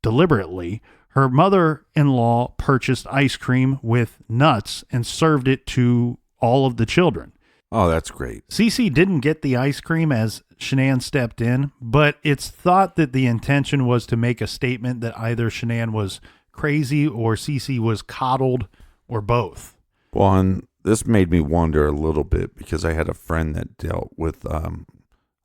deliberately, her mother-in-law purchased ice cream with nuts and served it to all of the children. Oh, that's great. Cece didn't get the ice cream as Shanann stepped in, but it's thought that the intention was to make a statement that either Shanann was crazy or Cece was coddled or both. Well, and this made me wonder a little bit because I had a friend that dealt with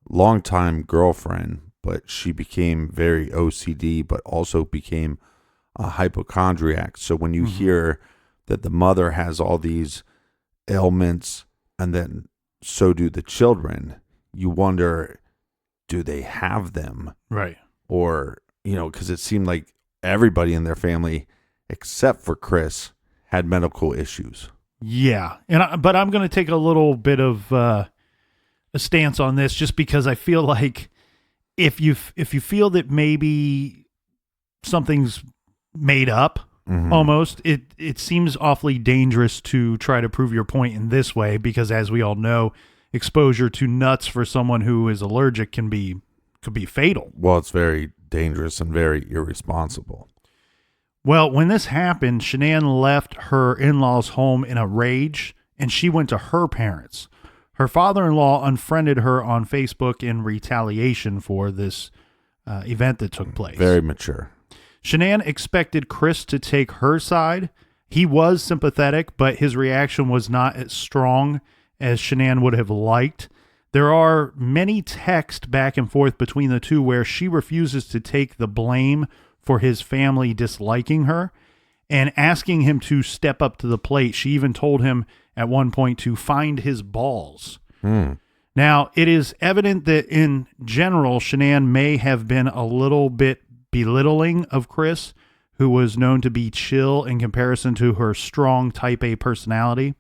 longtime girlfriend, but she became very OCD, but also became a hypochondriac. So when you hear that the mother has all these ailments and then so do the children, you wonder, do they have them? Right. Or, because it seemed like everybody in their family, except for Chris, had medical issues. Yeah. But I'm going to take a little bit of a stance on this just because I feel like if you feel that maybe something's made up, almost, it seems awfully dangerous to try to prove your point in this way because, as we all know, exposure to nuts for someone who is allergic could be fatal. Well, it's very dangerous and very irresponsible. Well, when this happened, Shanann left her in-laws' home in a rage, and she went to her parents. Her father-in-law unfriended her on Facebook in retaliation for this event that took place. Very mature. Shanann expected Chris to take her side. He was sympathetic, but his reaction was not as strong as Shanann would have liked. There are many texts back and forth between the two where she refuses to take the blame for his family disliking her and asking him to step up to the plate. She even told him at one point to find his balls. Now, it is evident that in general, Shanann may have been a little bit belittling of Chris, who was known to be chill in comparison to her strong type A personality.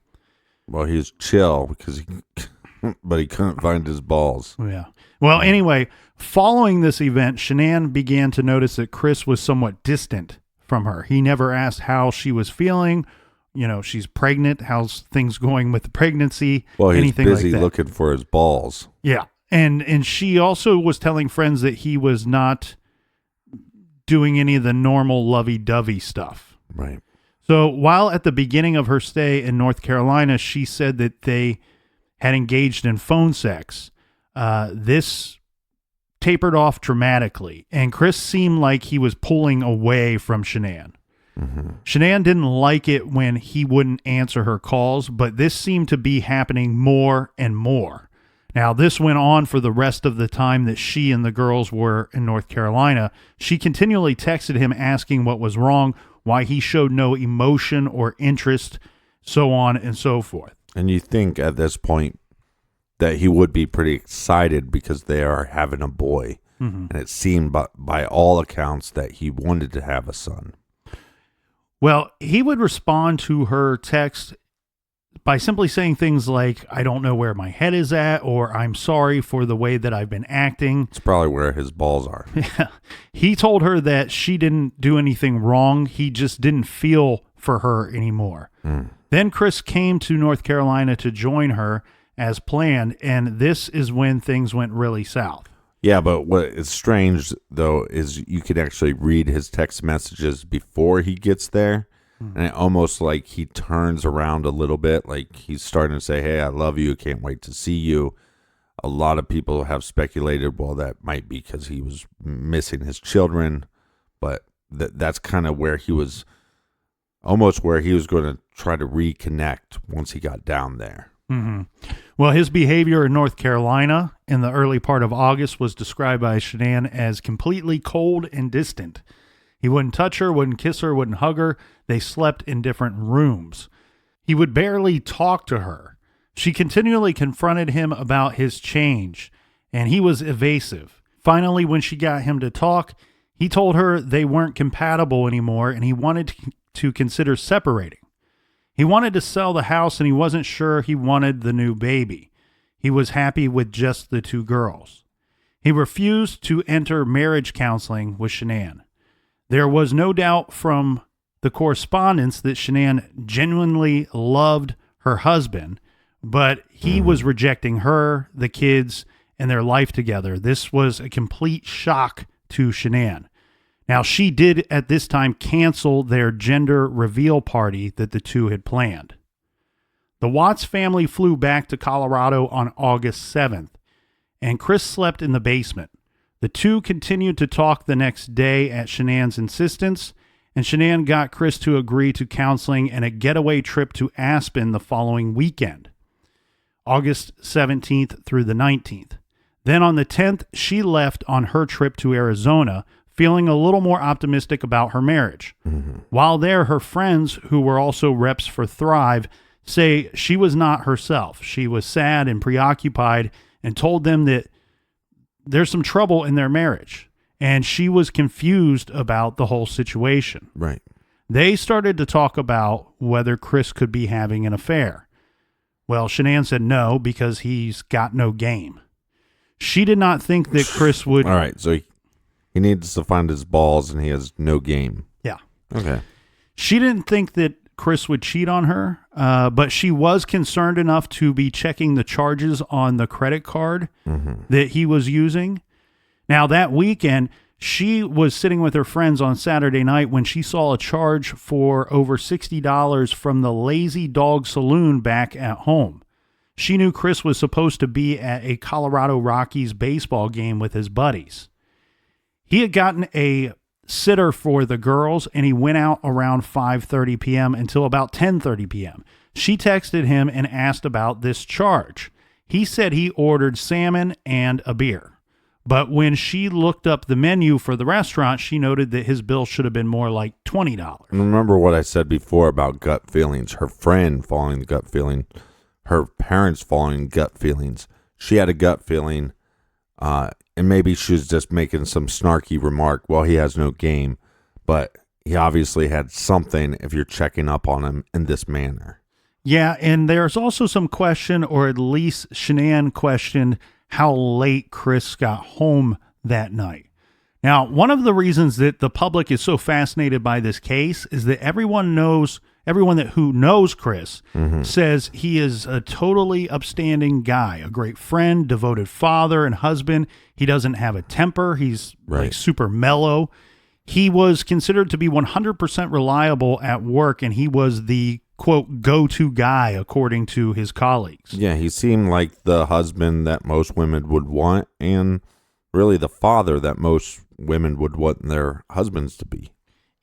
Well, he's chill because but he couldn't find his balls. Yeah. Well, anyway, following this event, Shanann began to notice that Chris was somewhat distant from her. He never asked how she was feeling. She's pregnant. How's things going with the pregnancy? Well, he's anything busy like that. looking for his balls. Yeah. And she also was telling friends that he was not doing any of the normal lovey-dovey stuff. Right. So while at the beginning of her stay in North Carolina, she said that they had engaged in phone sex. This tapered off dramatically, and Chris seemed like he was pulling away from Shanann. Shanann didn't like it when he wouldn't answer her calls, but this seemed to be happening more and more. Now, this went on for the rest of the time that she and the girls were in North Carolina. She continually texted him asking what was wrong, why he showed no emotion or interest, so on and so forth. And you think at this point that he would be pretty excited because they are having a boy. And it seemed by all accounts that he wanted to have a son. Well, he would respond to her text by simply saying things like, I don't know where my head is at, or I'm sorry for the way that I've been acting. It's probably where his balls are. He told her that she didn't do anything wrong. He just didn't feel for her anymore. Then Chris came to North Carolina to join her as planned, and this is when things went really south. Yeah, but what is strange, though, is you can actually read his text messages before he gets there. And it almost like he turns around a little bit, like he's starting to say, hey, I love you, can't wait to see you. A lot of people have speculated, well, that might be because he was missing his children. But that's kind of where he was, almost where he was going to try to reconnect once he got down there. Well, his behavior in North Carolina in the early part of August was described by Shanann as completely cold and distant. He wouldn't touch her, wouldn't kiss her, wouldn't hug her. They slept in different rooms. He would barely talk to her. She continually confronted him about his change, and he was evasive. Finally, when she got him to talk, he told her they weren't compatible anymore, and he wanted to consider separating. He wanted to sell the house, and he wasn't sure he wanted the new baby. He was happy with just the two girls. He refused to enter marriage counseling with Shanann. There was no doubt from the correspondence that Shanann genuinely loved her husband, but he was rejecting her, the kids, and their life together. This was a complete shock to Shanann. Now, she did at this time cancel their gender reveal party that the two had planned. The Watts family flew back to Colorado on August 7th, and Chris slept in the basement. The two continued to talk the next day at Shanann's insistence, and Shanann got Chris to agree to counseling and a getaway trip to Aspen the following weekend, August 17th through the 19th. Then on the 10th, she left on her trip to Arizona, feeling a little more optimistic about her marriage. While there, her friends, who were also reps for Thrive, say she was not herself. She was sad and preoccupied and told them that there's some trouble in their marriage. And she was confused about the whole situation. Right. They started to talk about whether Chris could be having an affair. Well, Shanann said no, because he's got no game. She did not think that Chris would... All right, so he needs to find his balls and he has no game. Yeah. Okay. She didn't think that Chris would cheat on her, but she was concerned enough to be checking the charges on the credit card that he was using. Now, that weekend, she was sitting with her friends on Saturday night when she saw a charge for over $60 from the Lazy Dog Saloon back at home. She knew Chris was supposed to be at a Colorado Rockies baseball game with his buddies. He had gotten a sitter for the girls, and he went out around 5:30 p.m. until about 10:30 p.m. She texted him and asked about this charge. He said he ordered salmon and a beer. But when she looked up the menu for the restaurant, she noted that his bill should have been more like $20. Remember what I said before about gut feelings. Her friend following the gut feeling, her parents following gut feelings. She had a gut feeling, and maybe she was just making some snarky remark, well, he has no game. But he obviously had something if you're checking up on him in this manner. Yeah, and there's also some question, or at least Shanann questioned, how late Chris got home that night. Now, one of the reasons that the public is so fascinated by this case is that everyone who knows Chris says he is a totally upstanding guy, a great friend, devoted father and husband. He doesn't have a temper. He's like super mellow. He was considered to be 100% reliable at work, and he was the quote, go-to guy, according to his colleagues. Yeah, he seemed like the husband that most women would want, and really the father that most women would want their husbands to be.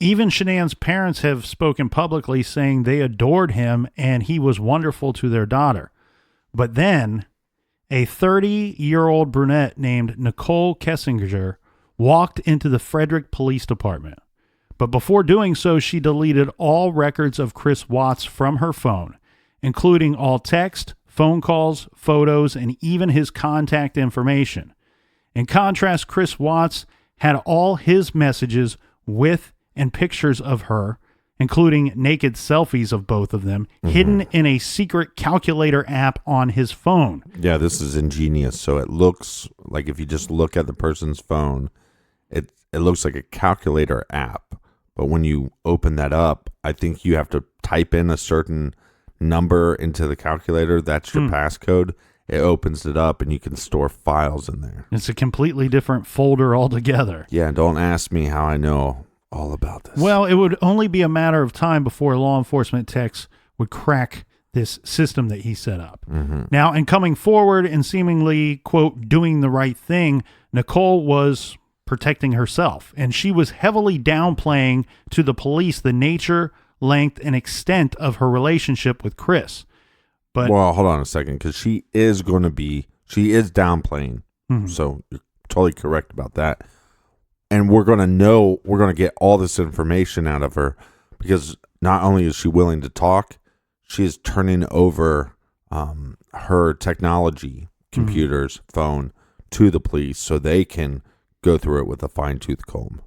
Even Shanann's parents have spoken publicly saying they adored him and he was wonderful to their daughter. But then a 30-year-old brunette named Nicole Kessinger walked into the Frederick Police Department. But before doing so, she deleted all records of Chris Watts from her phone, including all text, phone calls, photos, and even his contact information. In contrast, Chris Watts had all his messages with and pictures of her, including naked selfies of both of them, hidden in a secret calculator app on his phone. Yeah, this is ingenious. So it looks like if you just look at the person's phone, it looks like a calculator app. But when you open that up, I think you have to type in a certain number into the calculator. That's your passcode. It opens it up and you can store files in there. It's a completely different folder altogether. Yeah, don't ask me how I know all about this. Well, it would only be a matter of time before law enforcement techs would crack this system that he set up. Now, in coming forward and seemingly, quote, doing the right thing, Nicole was protecting herself, and she was heavily downplaying to the police the nature, length, and extent of her relationship with Chris. But well, hold on a second, because she is downplaying. So you're totally correct about that. And we're going to get all this information out of her, because not only is she willing to talk, she is turning over her technology, computers, phone, to the police so they can go through it with a fine-tooth comb.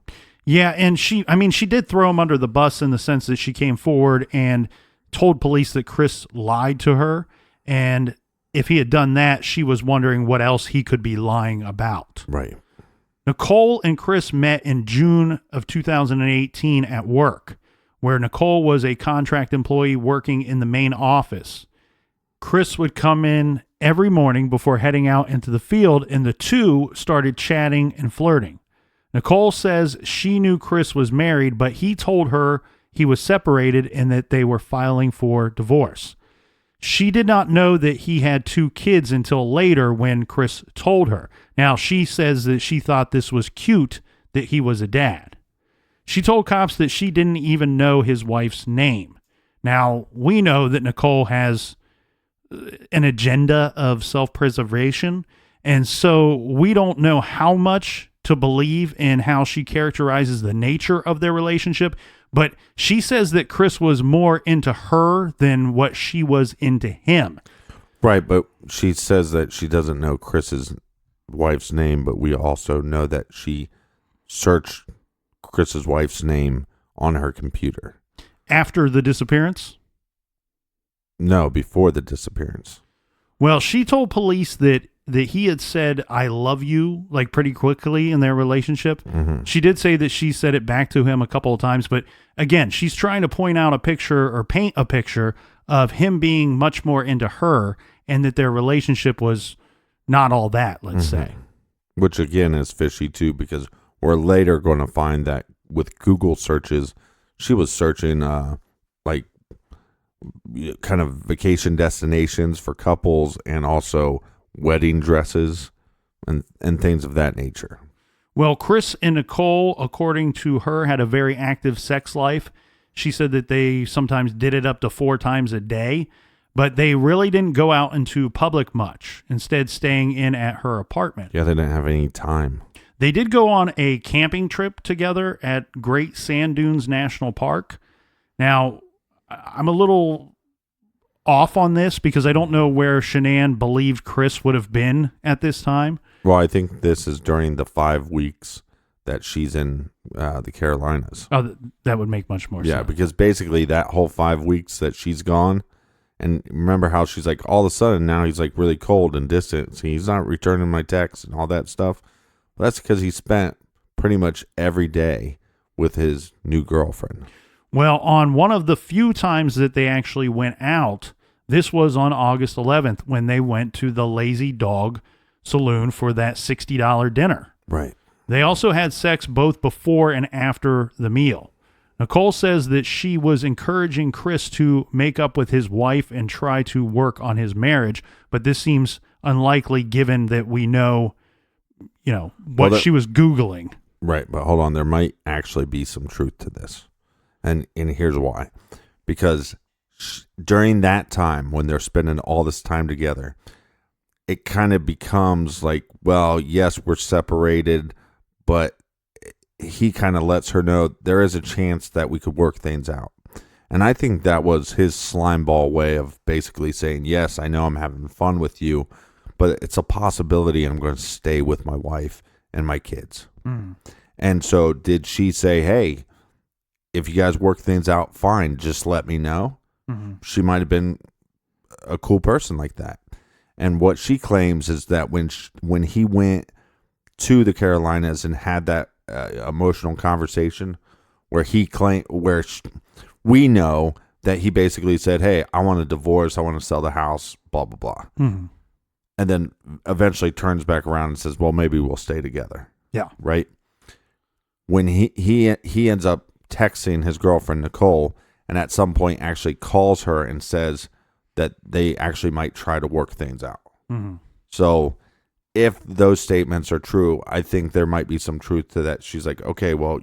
Yeah, and she did throw him under the bus in the sense that she came forward and told police that Chris lied to her, and if he had done that, she was wondering what else he could be lying about. Right. Nicole and Chris met in June of 2018 at work, where Nicole was a contract employee working in the main office. Chris would come in every morning before heading out into the field, and the two started chatting and flirting. Nicole says she knew Chris was married, but he told her he was separated and that they were filing for divorce. She did not know that he had 2 kids until later when Chris told her. Now, she says that she thought this was cute that he was a dad. She told cops that she didn't even know his wife's name. Now, we know that Nicole has an agenda of self-preservation, and so we don't know how much to believe in how she characterizes the nature of their relationship, but she says that Chris was more into her than what she was into him. Right, but she says that she doesn't know Chris's wife's name, but we also know that she searched Chris's wife's name on her computer. After the disappearance? No, before the disappearance. Well, she told police that he had said, "I love you," like pretty quickly in their relationship. Mm-hmm. She did say that she said it back to him a couple of times, but again, she's trying to point out a picture or paint a picture of him being much more into her and that their relationship was not all that, let's say. Which again is fishy too, because we're later going to find that with Google searches, she was searching like kind of vacation destinations for couples and also wedding dresses and things of that nature. Well, Chris and Nicole, according to her, had a very active sex life. She said that they sometimes did it up to 4 times a day, but they really didn't go out into public much, instead staying in at her apartment. Yeah, they didn't have any time. They did go on a camping trip together at Great Sand Dunes National Park. Now, I'm a little off on this because I don't know where Shanann believed Chris would have been at this time. Well, I think this is during the 5 weeks that she's in the Carolinas. Oh, that would make much more sense. Yeah, because basically that whole 5 weeks that she's gone, and remember how she's like, all of a sudden now he's like really cold and distant. So he's not returning my texts and all that stuff. Well, that's because he spent pretty much every day with his new girlfriend. Well, on one of the few times that they actually went out, this was on August 11th when they went to the Lazy Dog Saloon for that $60 dinner. Right. They also had sex both before and after the meal. Nicole says that she was encouraging Chris to make up with his wife and try to work on his marriage, but this seems unlikely given that we know, what she was Googling. Right, but hold on, there might actually be some truth to this. And here's why. Because during that time when they're spending all this time together, it kind of becomes like, well, yes, we're separated, but he kind of lets her know there is a chance that we could work things out. And I think that was his slimeball way of basically saying, yes, I know I'm having fun with you, but it's a possibility I'm going to stay with my wife and my kids. Mm. And so did she say, hey, if you guys work things out, fine, just let me know? Mm-hmm. She might have been a cool person like that. And what she claims is that when he went to the Carolinas and had that emotional conversation where we know that he basically said, hey, I want a divorce, I want to sell the house, blah, blah, blah. Mm-hmm. And then eventually turns back around and says, well, maybe we'll stay together. Yeah. Right? When he ends up texting his girlfriend, Nicole, and at some point actually calls her and says that they actually might try to work things out. Mm-hmm. So if those statements are true, I think there might be some truth to that. She's like, okay, well,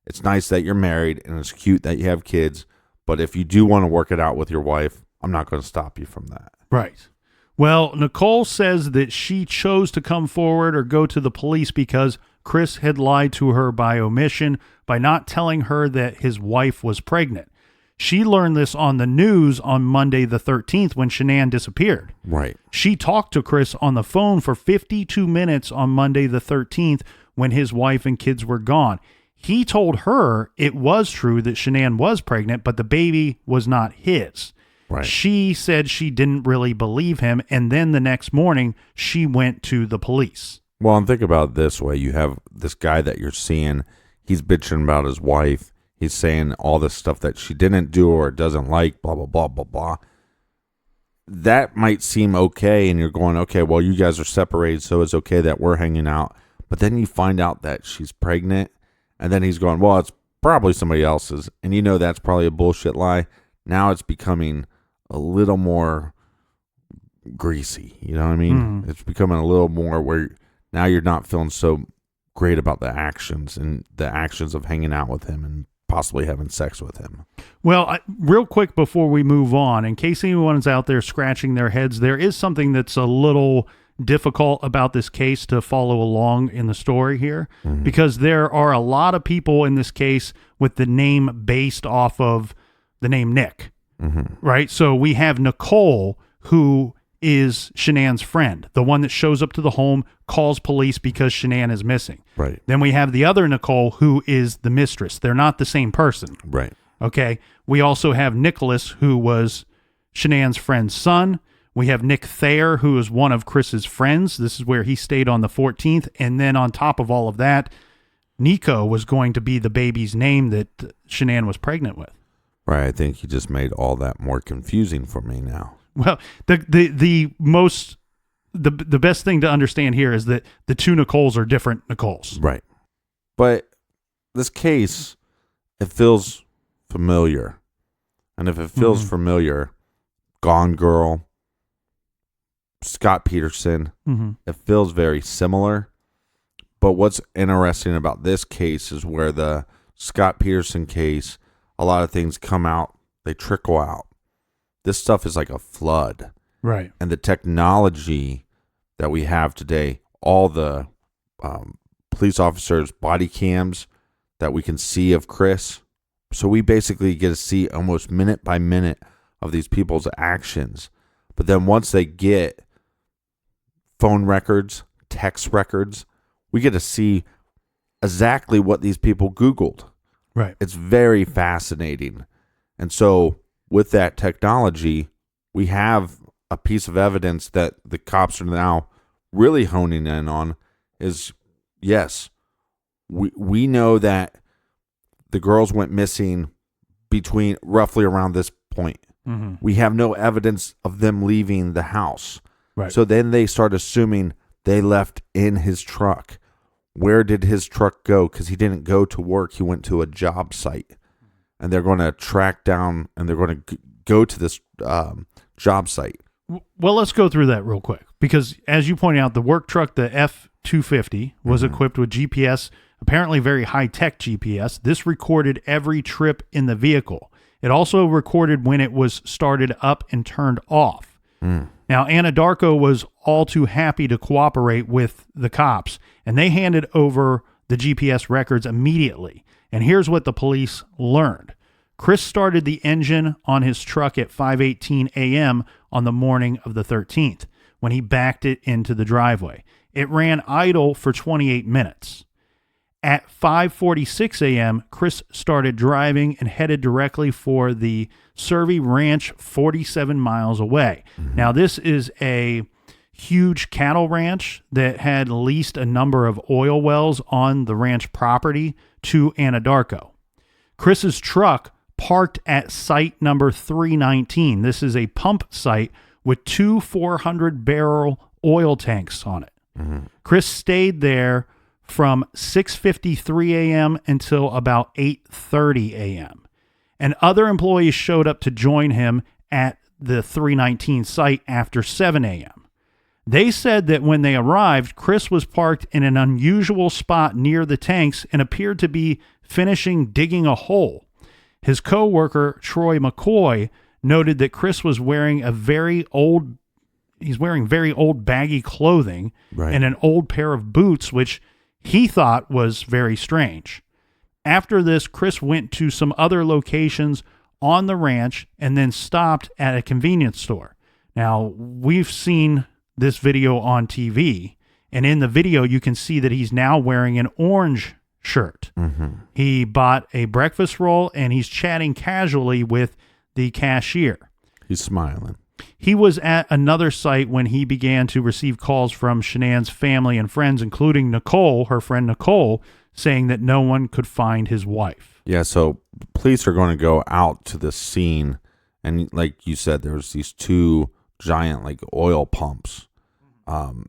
it's nice that you're married and it's cute that you have kids, but if you do want to work it out with your wife, I'm not going to stop you from that. Right. Well, Nicole says that she chose to come forward or go to the police because Chris had lied to her by omission by not telling her that his wife was pregnant. She learned this on the news on Monday the 13th when Shanann disappeared. Right. She talked to Chris on the phone for 52 minutes on Monday the 13th when his wife and kids were gone. He told her it was true that Shanann was pregnant, but the baby was not his. Right. She said she didn't really believe him, and then the next morning, she went to the police. Well, and think about it this way. You have this guy that you're seeing, he's bitching about his wife. He's saying all this stuff that she didn't do or doesn't like, blah, blah, blah, blah, blah. That might seem okay, and you're going, okay, well, you guys are separated, so it's okay that we're hanging out. But then you find out that she's pregnant, and then he's going, well, it's probably somebody else's. And you know that's probably a bullshit lie. Now it's becoming a little more greasy. You know what I mean? Mm. It's becoming a little more where now you're not feeling so great about the actions of hanging out with him and possibly having sex with him. Well, real quick before we move on, in case anyone's out there scratching their heads, there is something that's a little difficult about this case to follow along in the story here, because there are a lot of people in this case with the name based off of the name Nick, right? So we have Nicole, who is Shanann's friend, the one that shows up to the home, calls police because Shanann is missing. Right. Then we have the other Nicole, who is the mistress. They're not the same person. Right. Okay. We also have Nicholas, who was Shanann's friend's son. We have Nick Thayer, who is one of Chris's friends. This is where he stayed on the 14th. And then on top of all of that, Nico was going to be the baby's name that Shanann was pregnant with. Right. I think you just made all that more confusing for me now. Well, the best thing to understand here is that the two Nicoles are different Nicoles. Right. But this case, it feels familiar. And if it feels familiar, Gone Girl, Scott Peterson, it feels very similar. But what's interesting about this case is where the Scott Peterson case, a lot of things come out, they trickle out. This stuff is like a flood. Right. And the technology that we have today, all the police officers' body cams that we can see of Chris. So we basically get to see almost minute by minute of these people's actions. But then once they get phone records, text records, we get to see exactly what these people Googled. Right. It's very fascinating. And so with that technology, we have a piece of evidence that the cops are now really honing in on is, yes, we know that the girls went missing between roughly around this point. We have no evidence of them leaving the house. Right. So then they start assuming they left in his truck. Where did his truck go? Because he didn't go to work. He went to a job site. And they're going to track down and they're going to go to this job site. Well, let's go through that real quick, because as you pointed out, the work truck, the F-250, was equipped with GPS, apparently very high-tech GPS. This recorded every trip in the vehicle. It also recorded when it was started up and turned off. Now, Anadarko was all too happy to cooperate with the cops, and they handed over the GPS records immediately. And here's what the police learned. Chris started the engine on his truck at 5:18 a.m. on the morning of the 13th when he backed it into the driveway. It ran idle for 28 minutes. At 5:46 a.m., Chris started driving and headed directly for the Survey Ranch 47 miles away. Now, this is a huge cattle ranch that had leased a number of oil wells on the ranch property to Anadarko. Chris's truck parked at site number 319. This is a pump site with two 400-barrel oil tanks on it. Chris stayed there from 6:53 a.m. until about 8:30 a.m. And other employees showed up to join him at the 319 site after 7 a.m. They said that when they arrived, Chris was parked in an unusual spot near the tanks and appeared to be finishing digging a hole. His co-worker, Troy McCoy, noted that Chris was wearing very old baggy clothing and an old pair of boots, which he thought was very strange. After this, Chris went to some other locations on the ranch and then stopped at a convenience store. Now, we've seen this video on TV, and in the video, you can see that he's now wearing an orange shirt. He bought a breakfast roll, and he's chatting casually with the cashier. He's smiling. He was at another site when he began to receive calls from Shanann's family and friends, including Nicole, her friend Nicole, saying that no one could find his wife. Yeah, so police are going to go out to this scene, and like you said, there's these two giant like oil pumps, and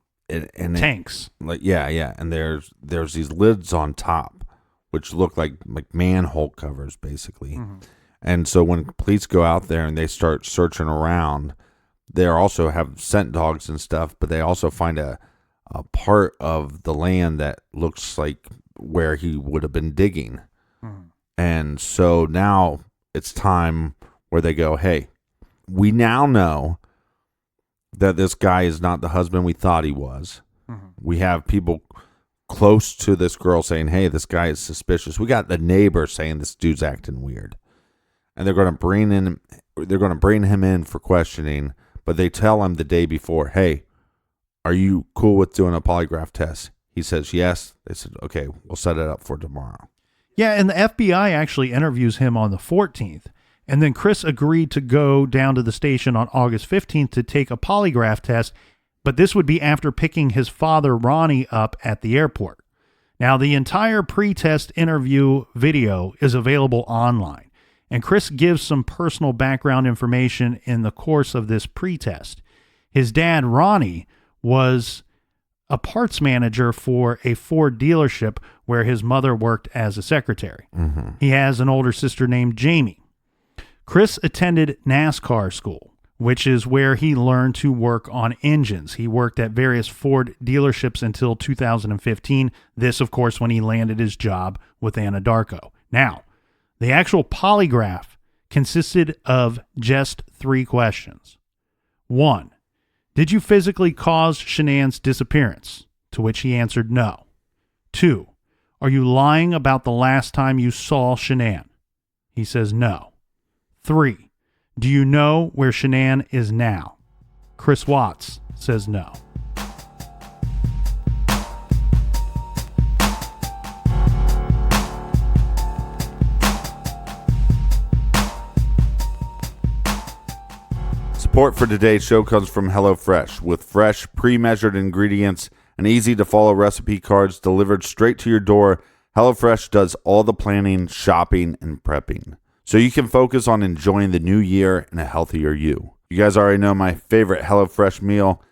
tanks. And there's these lids on top, which look like manhole covers basically. And so when police go out there and they start searching around, they also have scent dogs and stuff, but they also find a a part of the land that looks like where he would have been digging. And so now it's time where they go, hey, we now know that this guy is not the husband we thought he was. We have people close to this girl saying, hey, this guy is suspicious. We got the neighbor saying this dude's acting weird. And they're going to bring him in for questioning, but they tell him the day before, hey, are you cool with doing a polygraph test? He says yes. They said, okay, we'll set it up for tomorrow. Yeah, and the FBI actually interviews him on the 14th. And then Chris agreed to go down to the station on August 15th to take a polygraph test, but this would be after picking his father, Ronnie, up at the airport. Now, the entire pre-test interview video is available online, and Chris gives some personal background information in the course of this pre-test. His dad, Ronnie, was a parts manager for a Ford dealership where his mother worked as a secretary. He has an older sister named Jamie. Chris attended NASCAR school, which is where he learned to work on engines. He worked at various Ford dealerships until 2015. This, of course, when he landed his job with Anadarko. Now, the actual polygraph consisted of just 3 questions. 1, did you physically cause Shanann's disappearance? To which he answered no. 2, are you lying about the last time you saw Shanann? He says no. 3, do you know where Shanann is now? Chris Watts says no. Support for today's show comes from HelloFresh. With fresh, pre-measured ingredients and easy-to-follow recipe cards delivered straight to your door, HelloFresh does all the planning, shopping, and prepping, so you can focus on enjoying the new year and a healthier you. You guys already know my favorite HelloFresh meal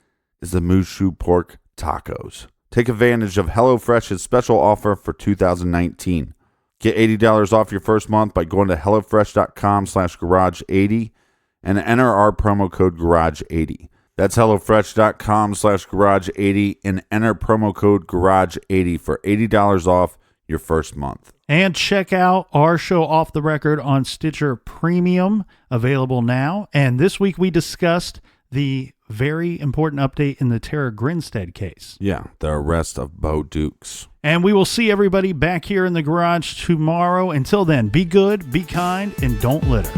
is the Mushu pork tacos. Take advantage of HelloFresh's special offer for 2019. Get $80 off your first month by going to HelloFresh.com/garage80 and enter our promo code garage80. That's HelloFresh.com/garage80 and enter promo code garage80 for $80 off your first month. And check out our show Off the Record on Stitcher Premium, available now. And this week we discussed the very important update in the Tara Grinstead case. Yeah, the arrest of Bo Dukes. And we will see everybody back here in the garage tomorrow. Until then, be good, be kind, and don't litter.